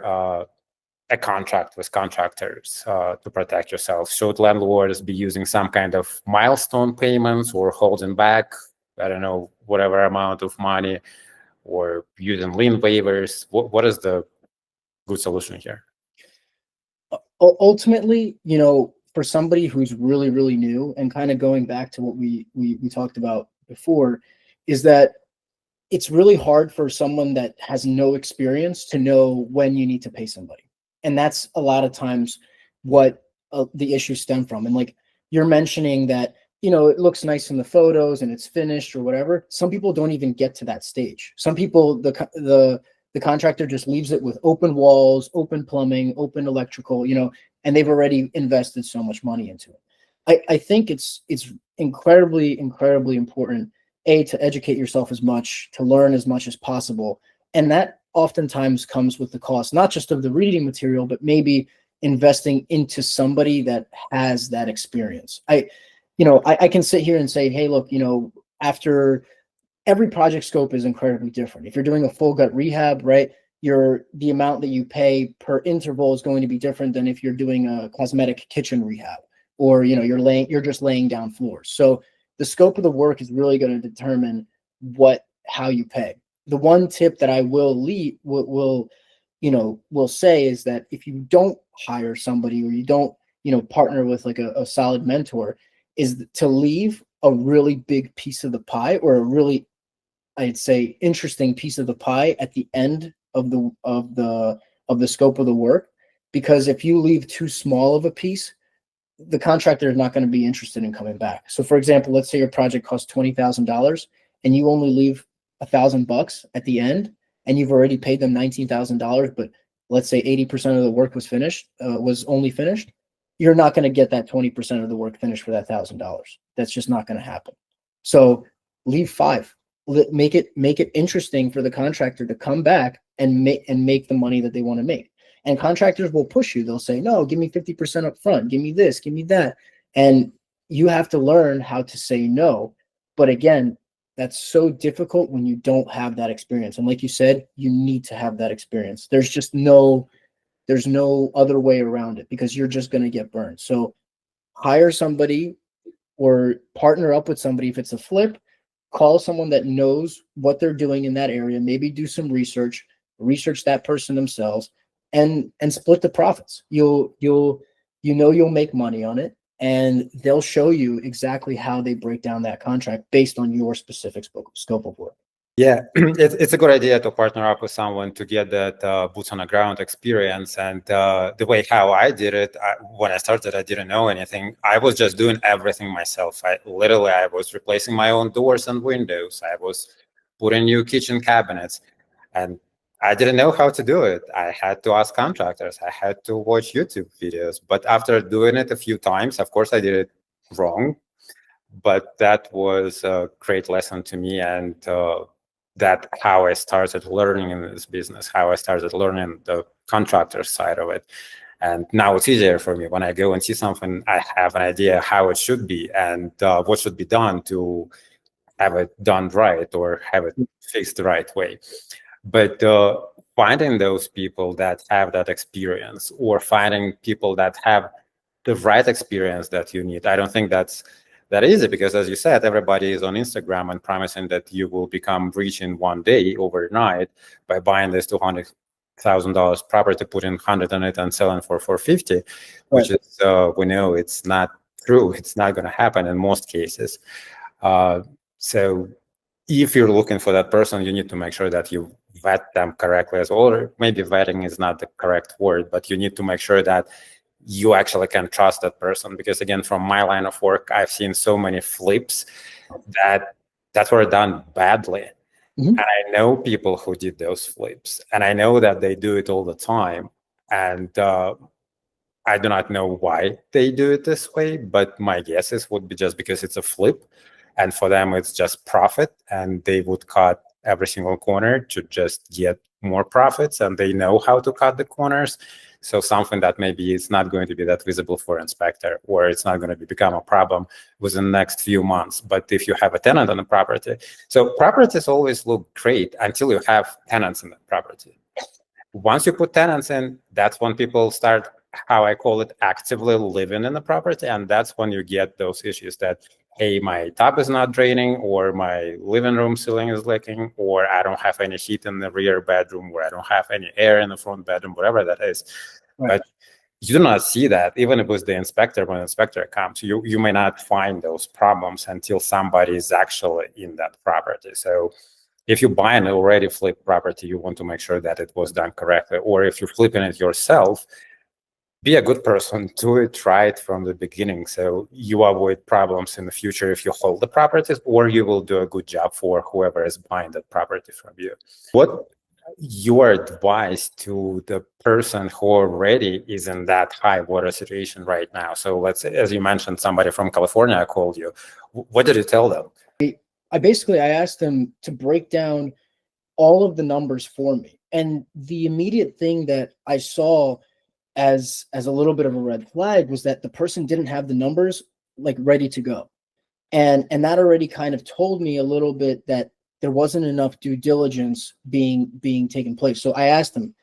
a contract with contractors to protect yourself? Should landlords be using some kind of milestone payments or holding back, I don't know, whatever amount of money, or using lien waivers? What is the good solution here? Ultimately, for somebody who's really, really new, and kind of going back to what we talked about before, is that it's really hard for someone that has no experience to know when you need to pay somebody. And that's a lot of times what the issues stem from. And like you're mentioning that, it looks nice in the photos and it's finished or whatever. Some people don't even get to that stage. Some people, the contractor just leaves it with open walls, open plumbing, open electrical, and they've already invested so much money into it. I think it's incredibly, incredibly important, to educate yourself as much, to learn as much as possible. And that oftentimes comes with the cost, not just of the reading material, but maybe investing into somebody that has that experience. I can sit here and say, hey, look, after every project scope is incredibly different. If you're doing a full gut rehab, right, the amount that you pay per interval is going to be different than if you're doing a cosmetic kitchen rehab, or you're just laying down floors. So the scope of the work is really going to determine how you pay. The one tip that I will say is that if you don't hire somebody, or you don't partner with like a solid mentor, is to leave a really big piece of the pie, or a really, I'd say, interesting piece of the pie at the end of the scope of the work. Because if you leave too small of a piece, the contractor is not going to be interested in coming back. So for example, let's say your project costs $20,000 and you only leave $1,000 at the end, and you've already paid them $19,000, but let's say 80% of the work was only finished. You're not going to get that 20% of the work finished for that $1,000. That's just not going to happen. So leave 5. Make it interesting for the contractor to come back and make the money that they want to make. And contractors will push you. They'll say, no, give me 50% up front. Give me this, give me that. And you have to learn how to say no. But again, that's so difficult when you don't have that experience. And like you said, you need to have that experience. There's no other way around it, because you're just going to get burned. So hire somebody or partner up with somebody. If it's a flip, call someone that knows what they're doing in that area. Maybe do some research that person themselves, and split the profits. You'll make money on it, and they'll show you exactly how they break down that contract based on your specific scope of work. Yeah, it's a good idea to partner up with someone to get that boots on the ground experience. And the way how I did it, when I started, I didn't know anything. I was just doing everything myself. I was replacing my own doors and windows. I was putting new kitchen cabinets, and I didn't know how to do it. I had to ask contractors. I had to watch YouTube videos. But after doing it a few times, of course, I did it wrong. But that was a great lesson to me, and that how I started learning in this business, how I started learning the contractor side of it. And now it's easier for me. When I go and see something, I have an idea how it should be and what should be done to have it done right or have it fixed the right way. But finding those people that have that experience, or finding people that have the right experience that you need, I don't think that's that easy, because as you said, everybody is on Instagram and promising that you will become rich in one day overnight by buying this $200,000 property, putting 100 on it and selling for 450, which is we know it's not true. It's not going to happen in most cases. So if you're looking for that person, you need to make sure that you vet them correctly as well. Or maybe vetting is not the correct word, but you need to make sure that you actually can trust that person. Because again, from my line of work, I've seen so many flips that were done badly. Mm-hmm. And I know people who did those flips, and I know that they do it all the time. And I do not know why they do it this way, but my guesses would be just because it's a flip, and for them it's just profit, and they would cut every single corner to just get more profits, and they know how to cut the corners. So something that maybe is not going to be that visible for inspector, or it's not going to become a problem within the next few months. But if you have a tenant on the property, so properties always look great until you have tenants in the property. Once you put tenants in, that's when people start, how I call it, actively living in the property. And that's when you get those issues that, hey, my tap is not draining, or my living room ceiling is leaking, or I don't have any heat in the rear bedroom, or I don't have any air in the front bedroom, whatever that is. Right. But you do not see that, even if it was the inspector. When the inspector comes, you may not find those problems until somebody is actually in that property. So if you buy an already flipped property, you want to make sure that it was done correctly. Or if you're flipping it yourself, be a good person, do it right from the beginning, so you avoid problems in the future if you hold the properties, or you will do a good job for whoever is buying that property from you. What your advice to the person who already is in that high water situation right now? So let's say, as you mentioned, somebody from California called you. What did you tell them? I asked them to break down all of the numbers for me. And the immediate thing that I saw as a little bit of a red flag was that the person didn't have the numbers like ready to go. And that already kind of told me a little bit that there wasn't enough due diligence being taken place. So I asked them,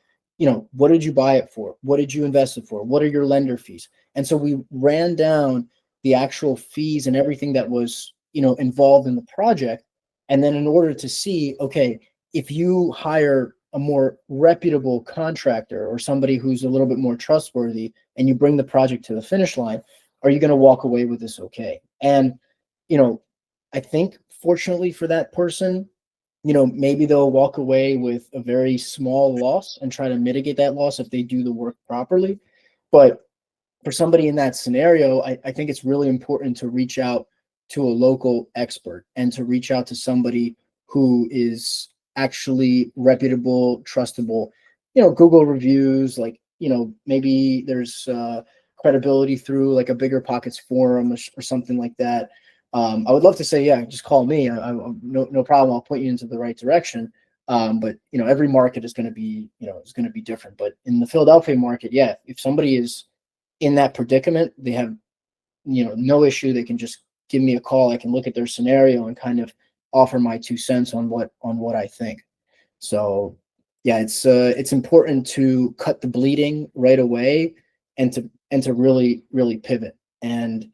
what did you buy it for? What did you invest it for? What are your lender fees? And so we ran down the actual fees and everything that was, involved in the project. And then in order to see, okay, if you hire a more reputable contractor or somebody who's a little bit more trustworthy and you bring the project to the finish line, are you going to walk away with this okay? And I think fortunately for that person, maybe they'll walk away with a very small loss and try to mitigate that loss if they do the work properly. But for somebody in that scenario, I think it's really important to reach out to a local expert and to reach out to somebody who is actually reputable, trustable, Google reviews, like, maybe there's credibility through like a Bigger Pockets forum or something like that. I would love to say, yeah, just call me. No problem. I'll point you into the right direction. But every market is going to be, different. But in the Philadelphia market, yeah, if somebody is in that predicament, they have, no issue. They can just give me a call. I can look at their scenario and kind of offer my 2 cents on what I think. So yeah, it's important to cut the bleeding right away and to really, really pivot. And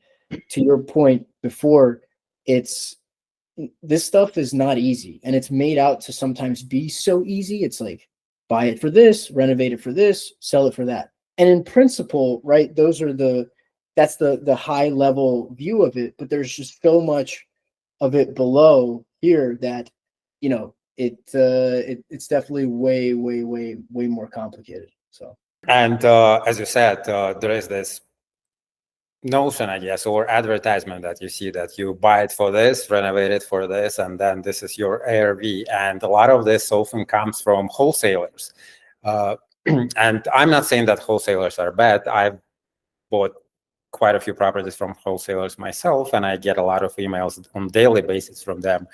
to your point before, this stuff is not easy, and it's made out to sometimes be so easy. It's like, buy it for this, renovate it for this, sell it for that. And in principle, right, that's the high level view of it, but there's just so much of it below here that, it's definitely way, way, way, way more complicated. So. And as you said, there is this notion, I guess, or advertisement that you see that you buy it for this, renovate it for this, and then this is your ARV. And a lot of this often comes from wholesalers. And I'm not saying that wholesalers are bad. I've bought quite a few properties from wholesalers myself, and I get a lot of emails on daily basis from them,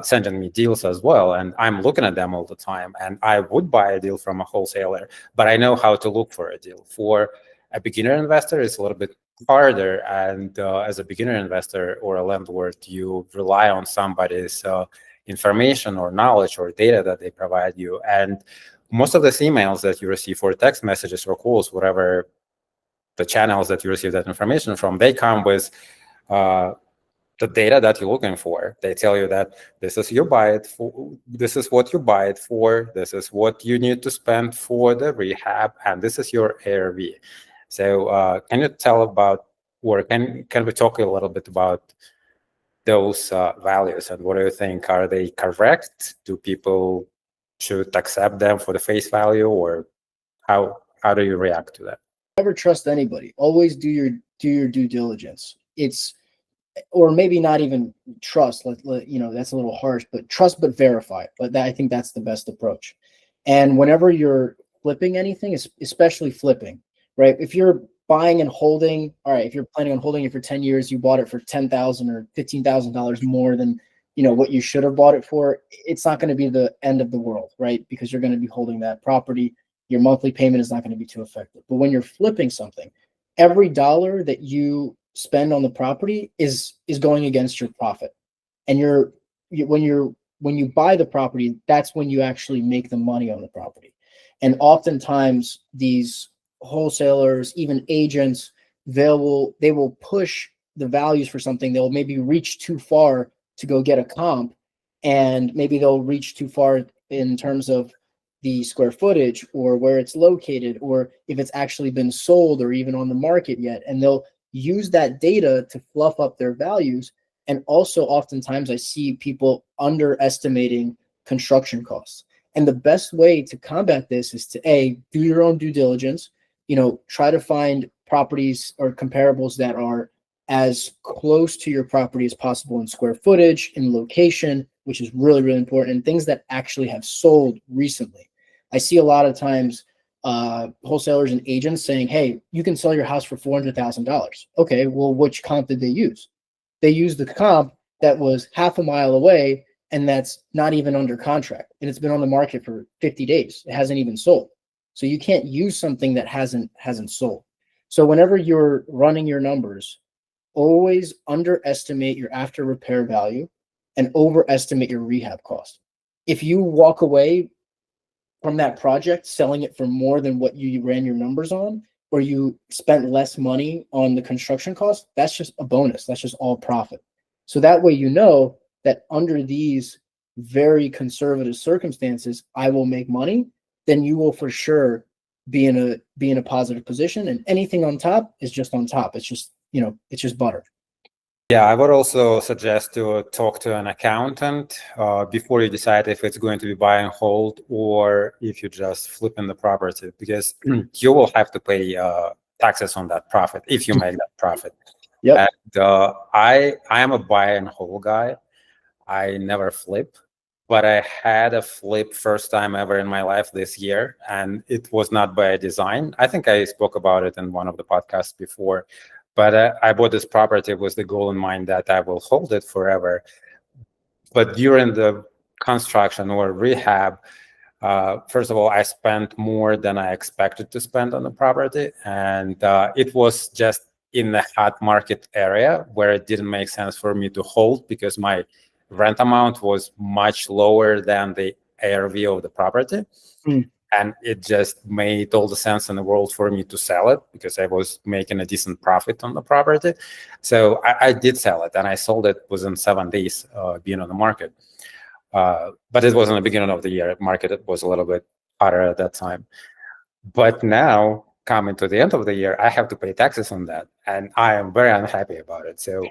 sending me deals as well. And I'm looking at them all the time. And I would buy a deal from a wholesaler, but I know how to look for a deal. For a beginner investor, it's a little bit harder. And as a beginner investor or a landlord, you rely on somebody's information or knowledge or data that they provide you. And most of these emails that you receive, or text messages or calls, whatever the channels that you receive that information from, they come with the data that you're looking for. They tell you that this is your buy it for, this is what you buy it for, this is what you need to spend for the rehab, and this is your ARV. So can you tell about, or can we talk a little bit about those values, and what do you think? Are they correct? Do people should accept them for the face value, or how do you react to that? Never trust anybody. Always do your due diligence. Or maybe not even trust. That's a little harsh, but trust but verify. But I think that's the best approach. And whenever you're flipping anything, especially flipping, right? If you're buying and holding, all right, if you're planning on holding it for 10 years, you bought it for $10,000 or $15,000 more than what you should have bought it for, it's not going to be the end of the world, right? Because you're going to be holding that property. Your monthly payment is not going to be too effective. But when you're flipping something, every dollar that you spend on the property is going against your profit. And when you buy the property, that's when you actually make the money on the property. And oftentimes these wholesalers, even agents, they will push the values for something. They'll maybe reach too far to go get a comp, and maybe they'll reach too far in terms of the square footage or where it's located, or if it's actually been sold or even on the market yet. And they'll use that data to fluff up their values. And also oftentimes I see people underestimating construction costs. And the best way to combat this is to do your own due diligence, try to find properties or comparables that are as close to your property as possible in square footage, in location, which is really, really important, and things that actually have sold recently. I see a lot of times wholesalers and agents saying, hey, you can sell your house for $400,000. Okay, well, which comp did they use? They used the comp that was half a mile away and that's not even under contract. And it's been on the market for 50 days. It hasn't even sold. So you can't use something that hasn't sold. So whenever you're running your numbers, always underestimate your after repair value and overestimate your rehab cost. If you walk away from that project selling it for more than what you ran your numbers on, or you spent less money on the construction cost, that's just a bonus. That's just all profit. So that way you know that under these very conservative circumstances, I will make money, then you will for sure be in a positive position, and anything on top is just on top. It's just, it's just butter. Yeah, I would also suggest to talk to an accountant before you decide if it's going to be buy and hold or if you just flip in the property, because you will have to pay taxes on that profit if you make that profit. Yep. And I am a buy and hold guy. I never flip, but I had a flip first time ever in my life this year, and it was not by design. I think I spoke about it in one of the podcasts before. But I bought this property with the goal in mind that I will hold it forever. But during the construction or rehab, first of all, I spent more than I expected to spend on the property. And it was just in the hot market area where it didn't make sense for me to hold because my rent amount was much lower than the ARV of the property. And it just made all the sense in the world for me to sell it because I was making a decent profit on the property. So I did sell it, and I sold it within 7 days being on the market. But it was in the beginning of the year. Market was a little bit hotter at that time. But now, coming to the end of the year, I have to pay taxes on that, and I am very unhappy about it. So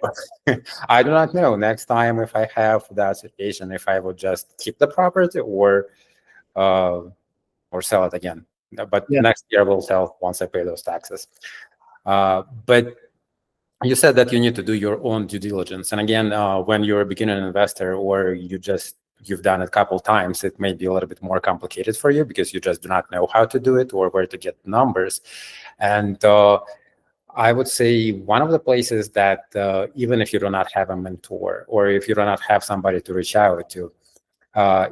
I do not know next time if I have that situation, if I would just keep the property or sell it again. But next year we'll sell once I pay those taxes. But you said that you need to do your own due diligence. And again, when you're a beginner investor or you've done it a couple times, it may be a little bit more complicated for you because you just do not know how to do it or where to get numbers. And I would say one of the places that even if you do not have a mentor or if you do not have somebody to reach out to,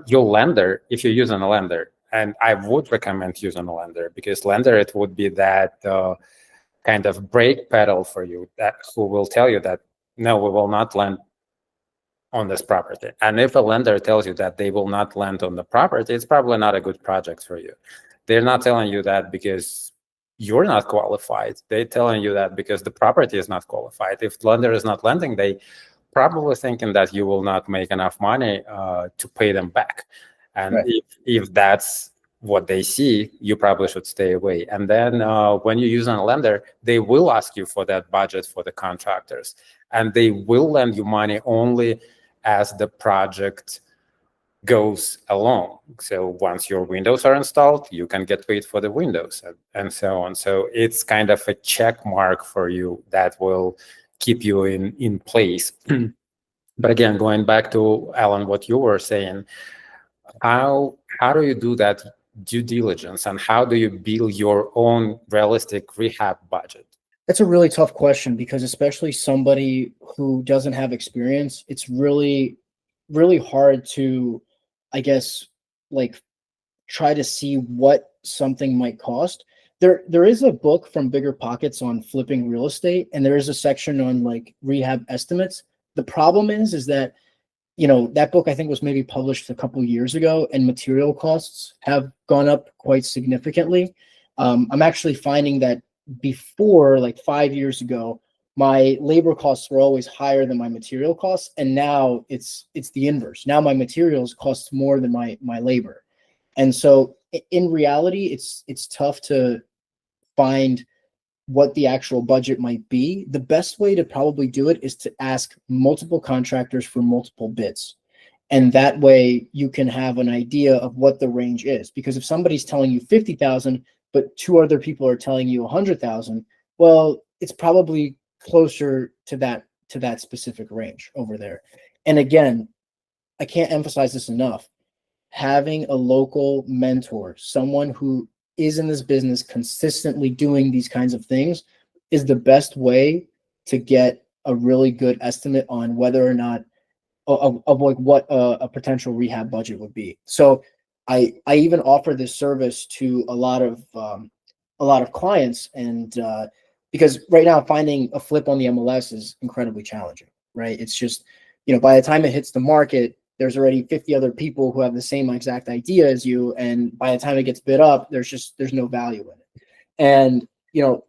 your lender, if you're using a lender, and I would recommend using a lender because lender, it would be that kind of brake pedal for you that who will tell you that, no, we will not lend on this property. And if a lender tells you that they will not lend on the property, it's probably not a good project for you. They're not telling you that because you're not qualified. They're telling you that because the property is not qualified. If the lender is not lending, they probably thinking that you will not make enough money to pay them back. And right. if that's what they see, you probably should stay away. And then when you use a lender, they will ask you for that budget for the contractors. And they will lend you money only as the project goes along. So once your windows are installed, you can get paid for the windows and so on. So it's kind of a check mark for you that will keep you in place. But again, going back to Alan, what you were saying, how do you do that due diligence and how do you build your own realistic rehab budget? That's a really tough question because especially somebody who doesn't have experience, it's really, really hard to, I guess, like try to see what something might cost. There is a book from Bigger Pockets on flipping real estate, and there is a section on like rehab estimates. The problem is that, you know, that book I think was maybe published a couple years ago, and material costs have gone up quite significantly. I'm actually finding that before, like 5 years ago, my labor costs were always higher than my material costs, and now it's the inverse. Now my materials cost more than my labor, and so in reality, it's tough to find what the actual budget might be. The best way to probably do it is to ask multiple contractors for multiple bids. And that way you can have an idea of what the range is. Because if somebody's telling you 50,000, but two other people are telling you 100,000, well, it's probably closer to that specific range over there. And again, I can't emphasize this enough. Having a local mentor, someone who is in this business consistently doing these kinds of things, is the best way to get a really good estimate on whether or not of like what a potential rehab budget would be. So I even offer this service to a lot of clients, and because right now finding a flip on the MLS is incredibly challenging, right? It's just, by the time it hits the market, there's already 50 other people who have the same exact idea as you, and by the time it gets bid up, there's no value in it. And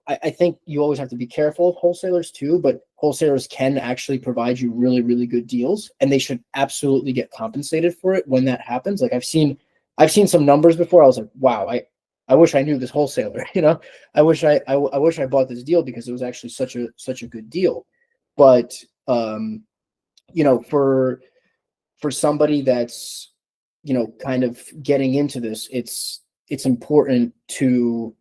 I think you always have to be careful of wholesalers too, but wholesalers can actually provide you really, really good deals, and they should absolutely get compensated for it when that happens. Like I've seen some numbers before. I was like, wow, I wish I knew this wholesaler. I wish I bought this deal because it was actually such a good deal. But for somebody that's kind of getting into this, it's important to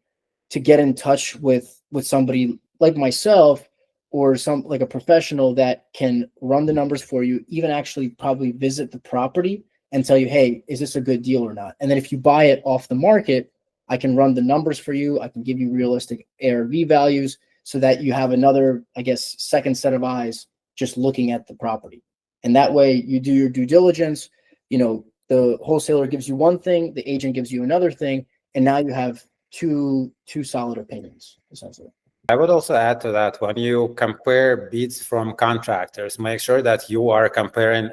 get in touch with somebody like myself, or like a professional that can run the numbers for you, even actually probably visit the property and tell you, hey, is this a good deal or not? And then if you buy it off the market, I can run the numbers for you. I can give you realistic ARV values so that you have another, I guess, second set of eyes just looking at the property. And that way you do your due diligence. The wholesaler gives you one thing, the agent gives you another thing, and now you have two solid opinions, essentially. I would also add to that, when you compare bids from contractors, make sure that you are comparing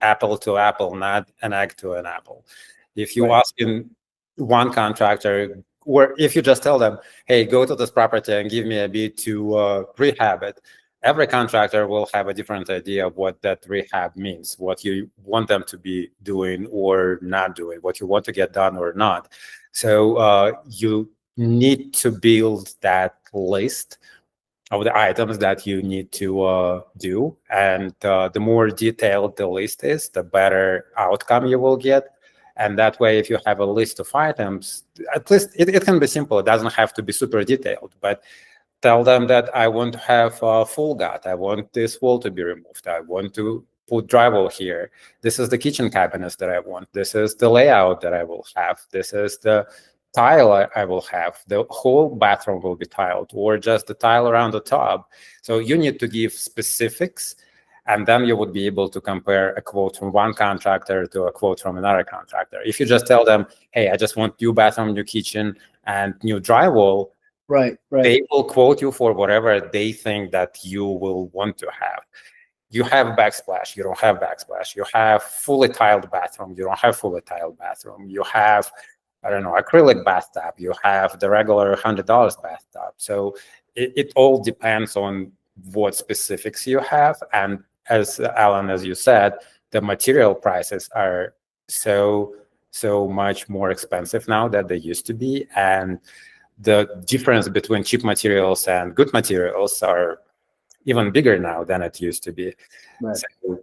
apple to apple, not an egg to an apple. If you ask in one contractor, or if you just tell them, hey, go to this property and give me a bid to rehab it, every contractor will have a different idea of what that rehab means, what you want them to be doing or not doing, what you want to get done or not. So you need to build that list of the items that you need to do. And the more detailed the list is, the better outcome you will get. And that way, if you have a list of items, at least it can be simple. It doesn't have to be super detailed, but tell them that I want to have a full gut. I want this wall to be removed. I want to put drywall here. This is the kitchen cabinets that I want. This is the layout that I will have. This is the tile I will have. The whole bathroom will be tiled, or just the tile around the tub. So you need to give specifics, and then you would be able to compare a quote from one contractor to a quote from another contractor. If you just tell them, hey, I just want new bathroom, new kitchen, and new drywall, right. They will quote you for whatever they think that you will want to have. You have backsplash, you don't have backsplash. You have fully tiled bathroom, you don't have fully tiled bathroom. You have, I don't know, acrylic bathtub, you have the regular $100 bathtub. So it all depends on what specifics you have. And as Alan, as you said, the material prices are so much more expensive now than they used to be. And the difference between cheap materials and good materials are even bigger now than it used to be. Right. So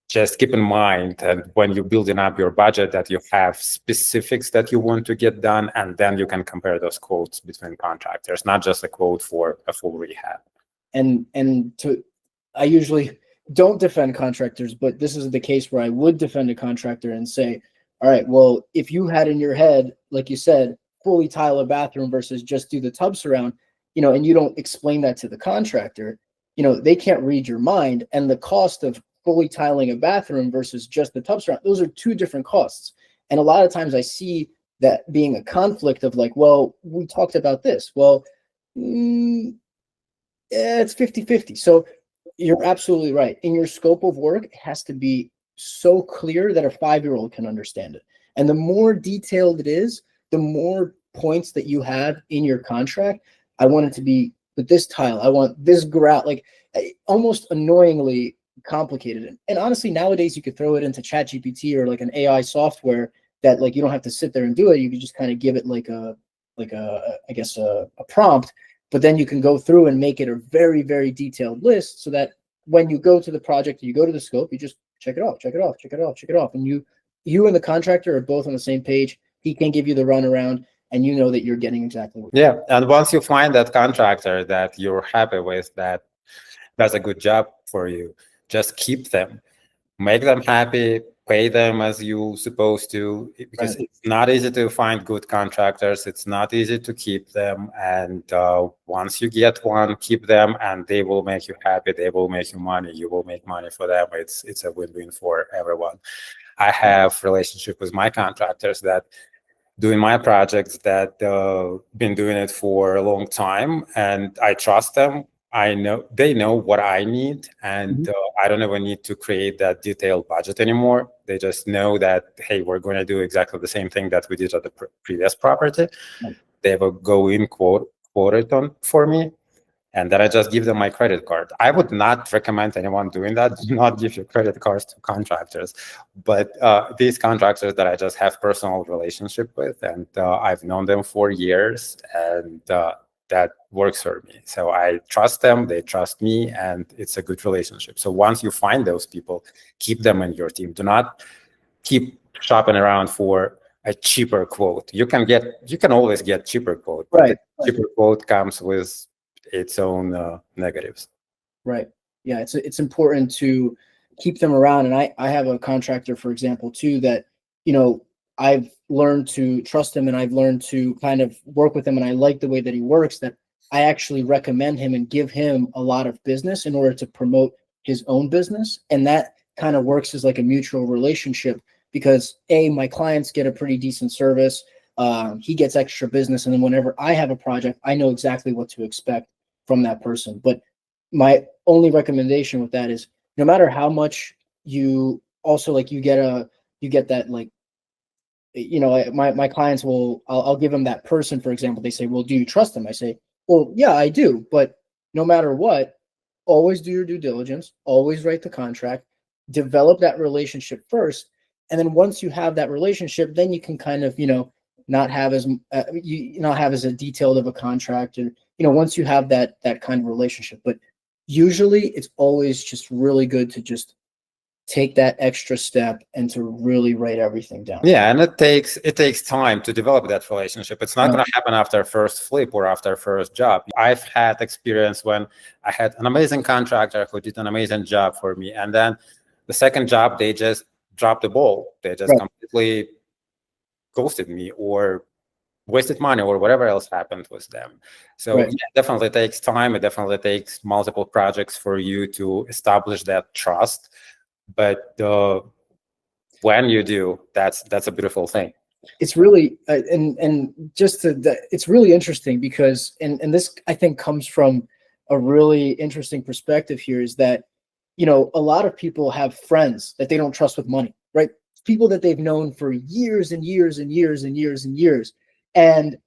just keep in mind that when you're building up your budget, that you have specifics that you want to get done, and then you can compare those quotes between contractors, not just a quote for a full rehab. And I usually don't defend contractors, but this is the case where I would defend a contractor and say, all right, well, if you had in your head, like you said, fully tile a bathroom versus just do the tub surround, and you don't explain that to the contractor, they can't read your mind. And the cost of fully tiling a bathroom versus just the tub surround, those are two different costs. And a lot of times I see that being a conflict of like, well, we talked about this. Well, it's 50-50. So you're absolutely right. In your scope of work, it has to be so clear that a 5-year-old can understand it. And the more detailed it is, the more points that you have in your contract. I want it to be with this tile. I want this grout, like almost annoyingly complicated. And honestly, nowadays you could throw it into ChatGPT or like an AI software that like you don't have to sit there and do it. You could just kind of give it like a prompt, but then you can go through and make it a very, very detailed list so that when you go to the project, you go to the scope, you just check it off. And you and the contractor are both on the same page. He can give you the runaround, and you know that you're getting exactly what. Yeah, and once you find that contractor that you're happy with, that does a good job for you, just keep them, make them happy, pay them as you supposed to, because Right. it's not easy to find good contractors. It's not easy to keep them. And once you get one, keep them, and they will make you happy. They will make you money. You will make money for them. It's a win-win for everyone. I have relationship with my contractors that doing my projects that been doing it for a long time, and I trust them. I know they know what I need, and I don't even need to create that detailed budget anymore. They just know that, hey, we're going to do exactly the same thing that we did at the previous property. They will go in, quote it on for me, and then I just give them my credit card. I would not recommend anyone doing that. Do not give your credit cards to contractors. But these contractors that I just have personal relationship with, and I've known them for years, and that works for me. So I trust them, they trust me, and it's a good relationship. So once you find those people, keep them in your team. Do not keep shopping around for a cheaper quote. You can always get cheaper quote, but Right. the cheaper quote comes with its own negatives. Right. Yeah, it's important to keep them around. And I have a contractor, for example, too, that, I've learned to trust him and I've learned to kind of work with him. And I like the way that he works, that I actually recommend him and give him a lot of business in order to promote his own business. And that kind of works as like a mutual relationship because my clients get a pretty decent service. He gets extra business. And then whenever I have a project, I know exactly what to expect from that person. But my only recommendation with that is no matter how much you also like you get that like my clients I'll give them that person, for example. They say, well, do you trust them? I say, well, yeah, I do, but no matter what, always do your due diligence, always write the contract, develop that relationship first, and then once you have that relationship, then you can kind of not have as not have as a detailed of a contract, and once you have that kind of relationship. But usually it's always just really good to just take that extra step and to really write everything down. Yeah, and it takes time to develop that relationship. It's not going to happen after first flip or after first job. I've had experience when I had an amazing contractor who did an amazing job for me, and then the second job they just dropped the ball. They just completely ghosted me or wasted money or whatever else happened with them. So yeah, it definitely takes time. It definitely takes multiple projects for you to establish that trust. But when you do, that's a beautiful thing. It's really it's really interesting because and this I think comes from a really interesting perspective here, is that a lot of people have friends that they don't trust with money, right? People that they've known for years and years and years and years and years, and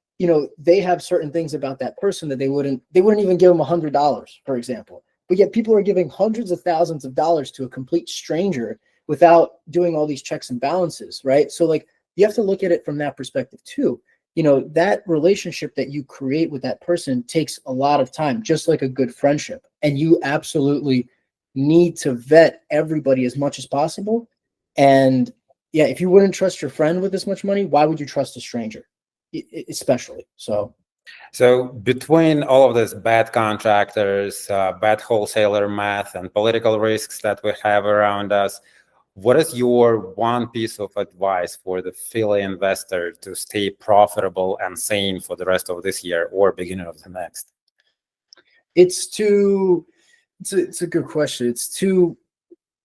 they have certain things about that person that they wouldn't even give them $100, for example. But yet people are giving hundreds of thousands of dollars to a complete stranger without doing all these checks and balances, right? So like you have to look at it from that perspective too. That relationship that you create with that person takes a lot of time, just like a good friendship. And you absolutely need to vet everybody as much as possible. And yeah, if you wouldn't trust your friend with this much money, why would you trust a stranger, especially? So between all of this bad contractors, bad wholesaler math, and political risks that we have around us, what is your one piece of advice for the Philly investor to stay profitable and sane for the rest of this year or beginning of the next? It's a good question. It's to,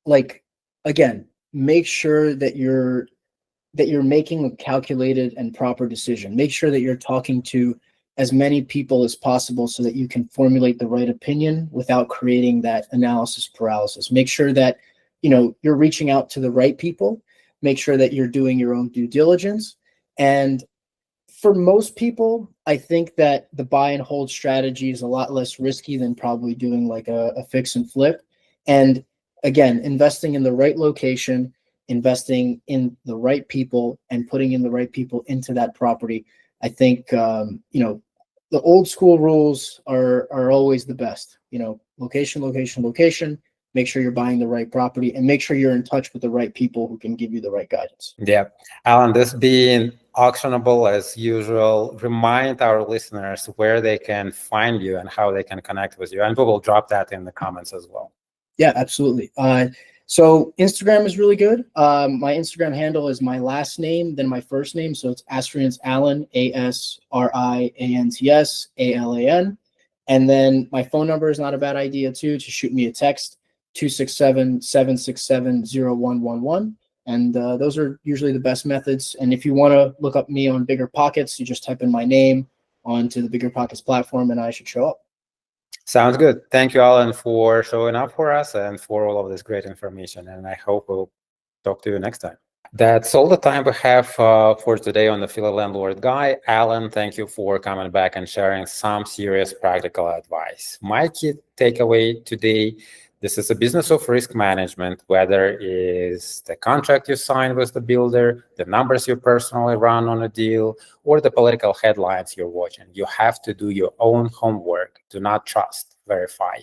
like, again, make sure that you're making a calculated and proper decision. Make sure that you're talking to as many people as possible so that you can formulate the right opinion without creating that analysis paralysis. Make sure that you're reaching out to the right people. Make sure that you're doing your own due diligence. And for most people, I think that the buy and hold strategy is a lot less risky than probably doing like a fix and flip. And again, investing in the right location, investing in the right people, and putting in the right people into that property. I think the old school rules are always the best. Location, location, location. Make sure you're buying the right property, and make sure you're in touch with the right people who can give you the right guidance. Yeah. Alan, this being auctionable as usual, remind our listeners where they can find you and how they can connect with you. And we will drop that in the comments as well. Yeah, absolutely. So Instagram is really good. My Instagram handle is my last name, then my first name. So it's Astrians Alan, ASRIANTS ALAN. And then my phone number is not a bad idea too, to shoot me a text, 267-767-0111. And those are usually the best methods. And if you want to look up me on Bigger Pockets, you just type in my name onto the Bigger Pockets platform and I should show up. Sounds good. Thank you, Alan, for showing up for us and for all of this great information. And I hope we'll talk to you next time. That's all the time we have for today on the Philly Landlord Guy. Alan, thank you for coming back and sharing some serious practical advice. My key takeaway today: this is a business of risk management, whether it is the contract you sign with the builder, the numbers you personally run on a deal, or the political headlines you're watching. You have to do your own homework. Do not trust, verify.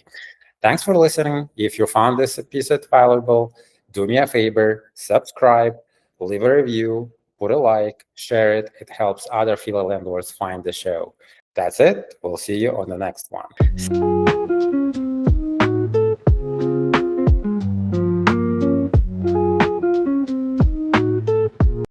Thanks for listening. If you found this episode valuable, do me a favor, subscribe, leave a review, put a like, share it. It helps other Philly landlords find the show. That's it. We'll see you on the next one.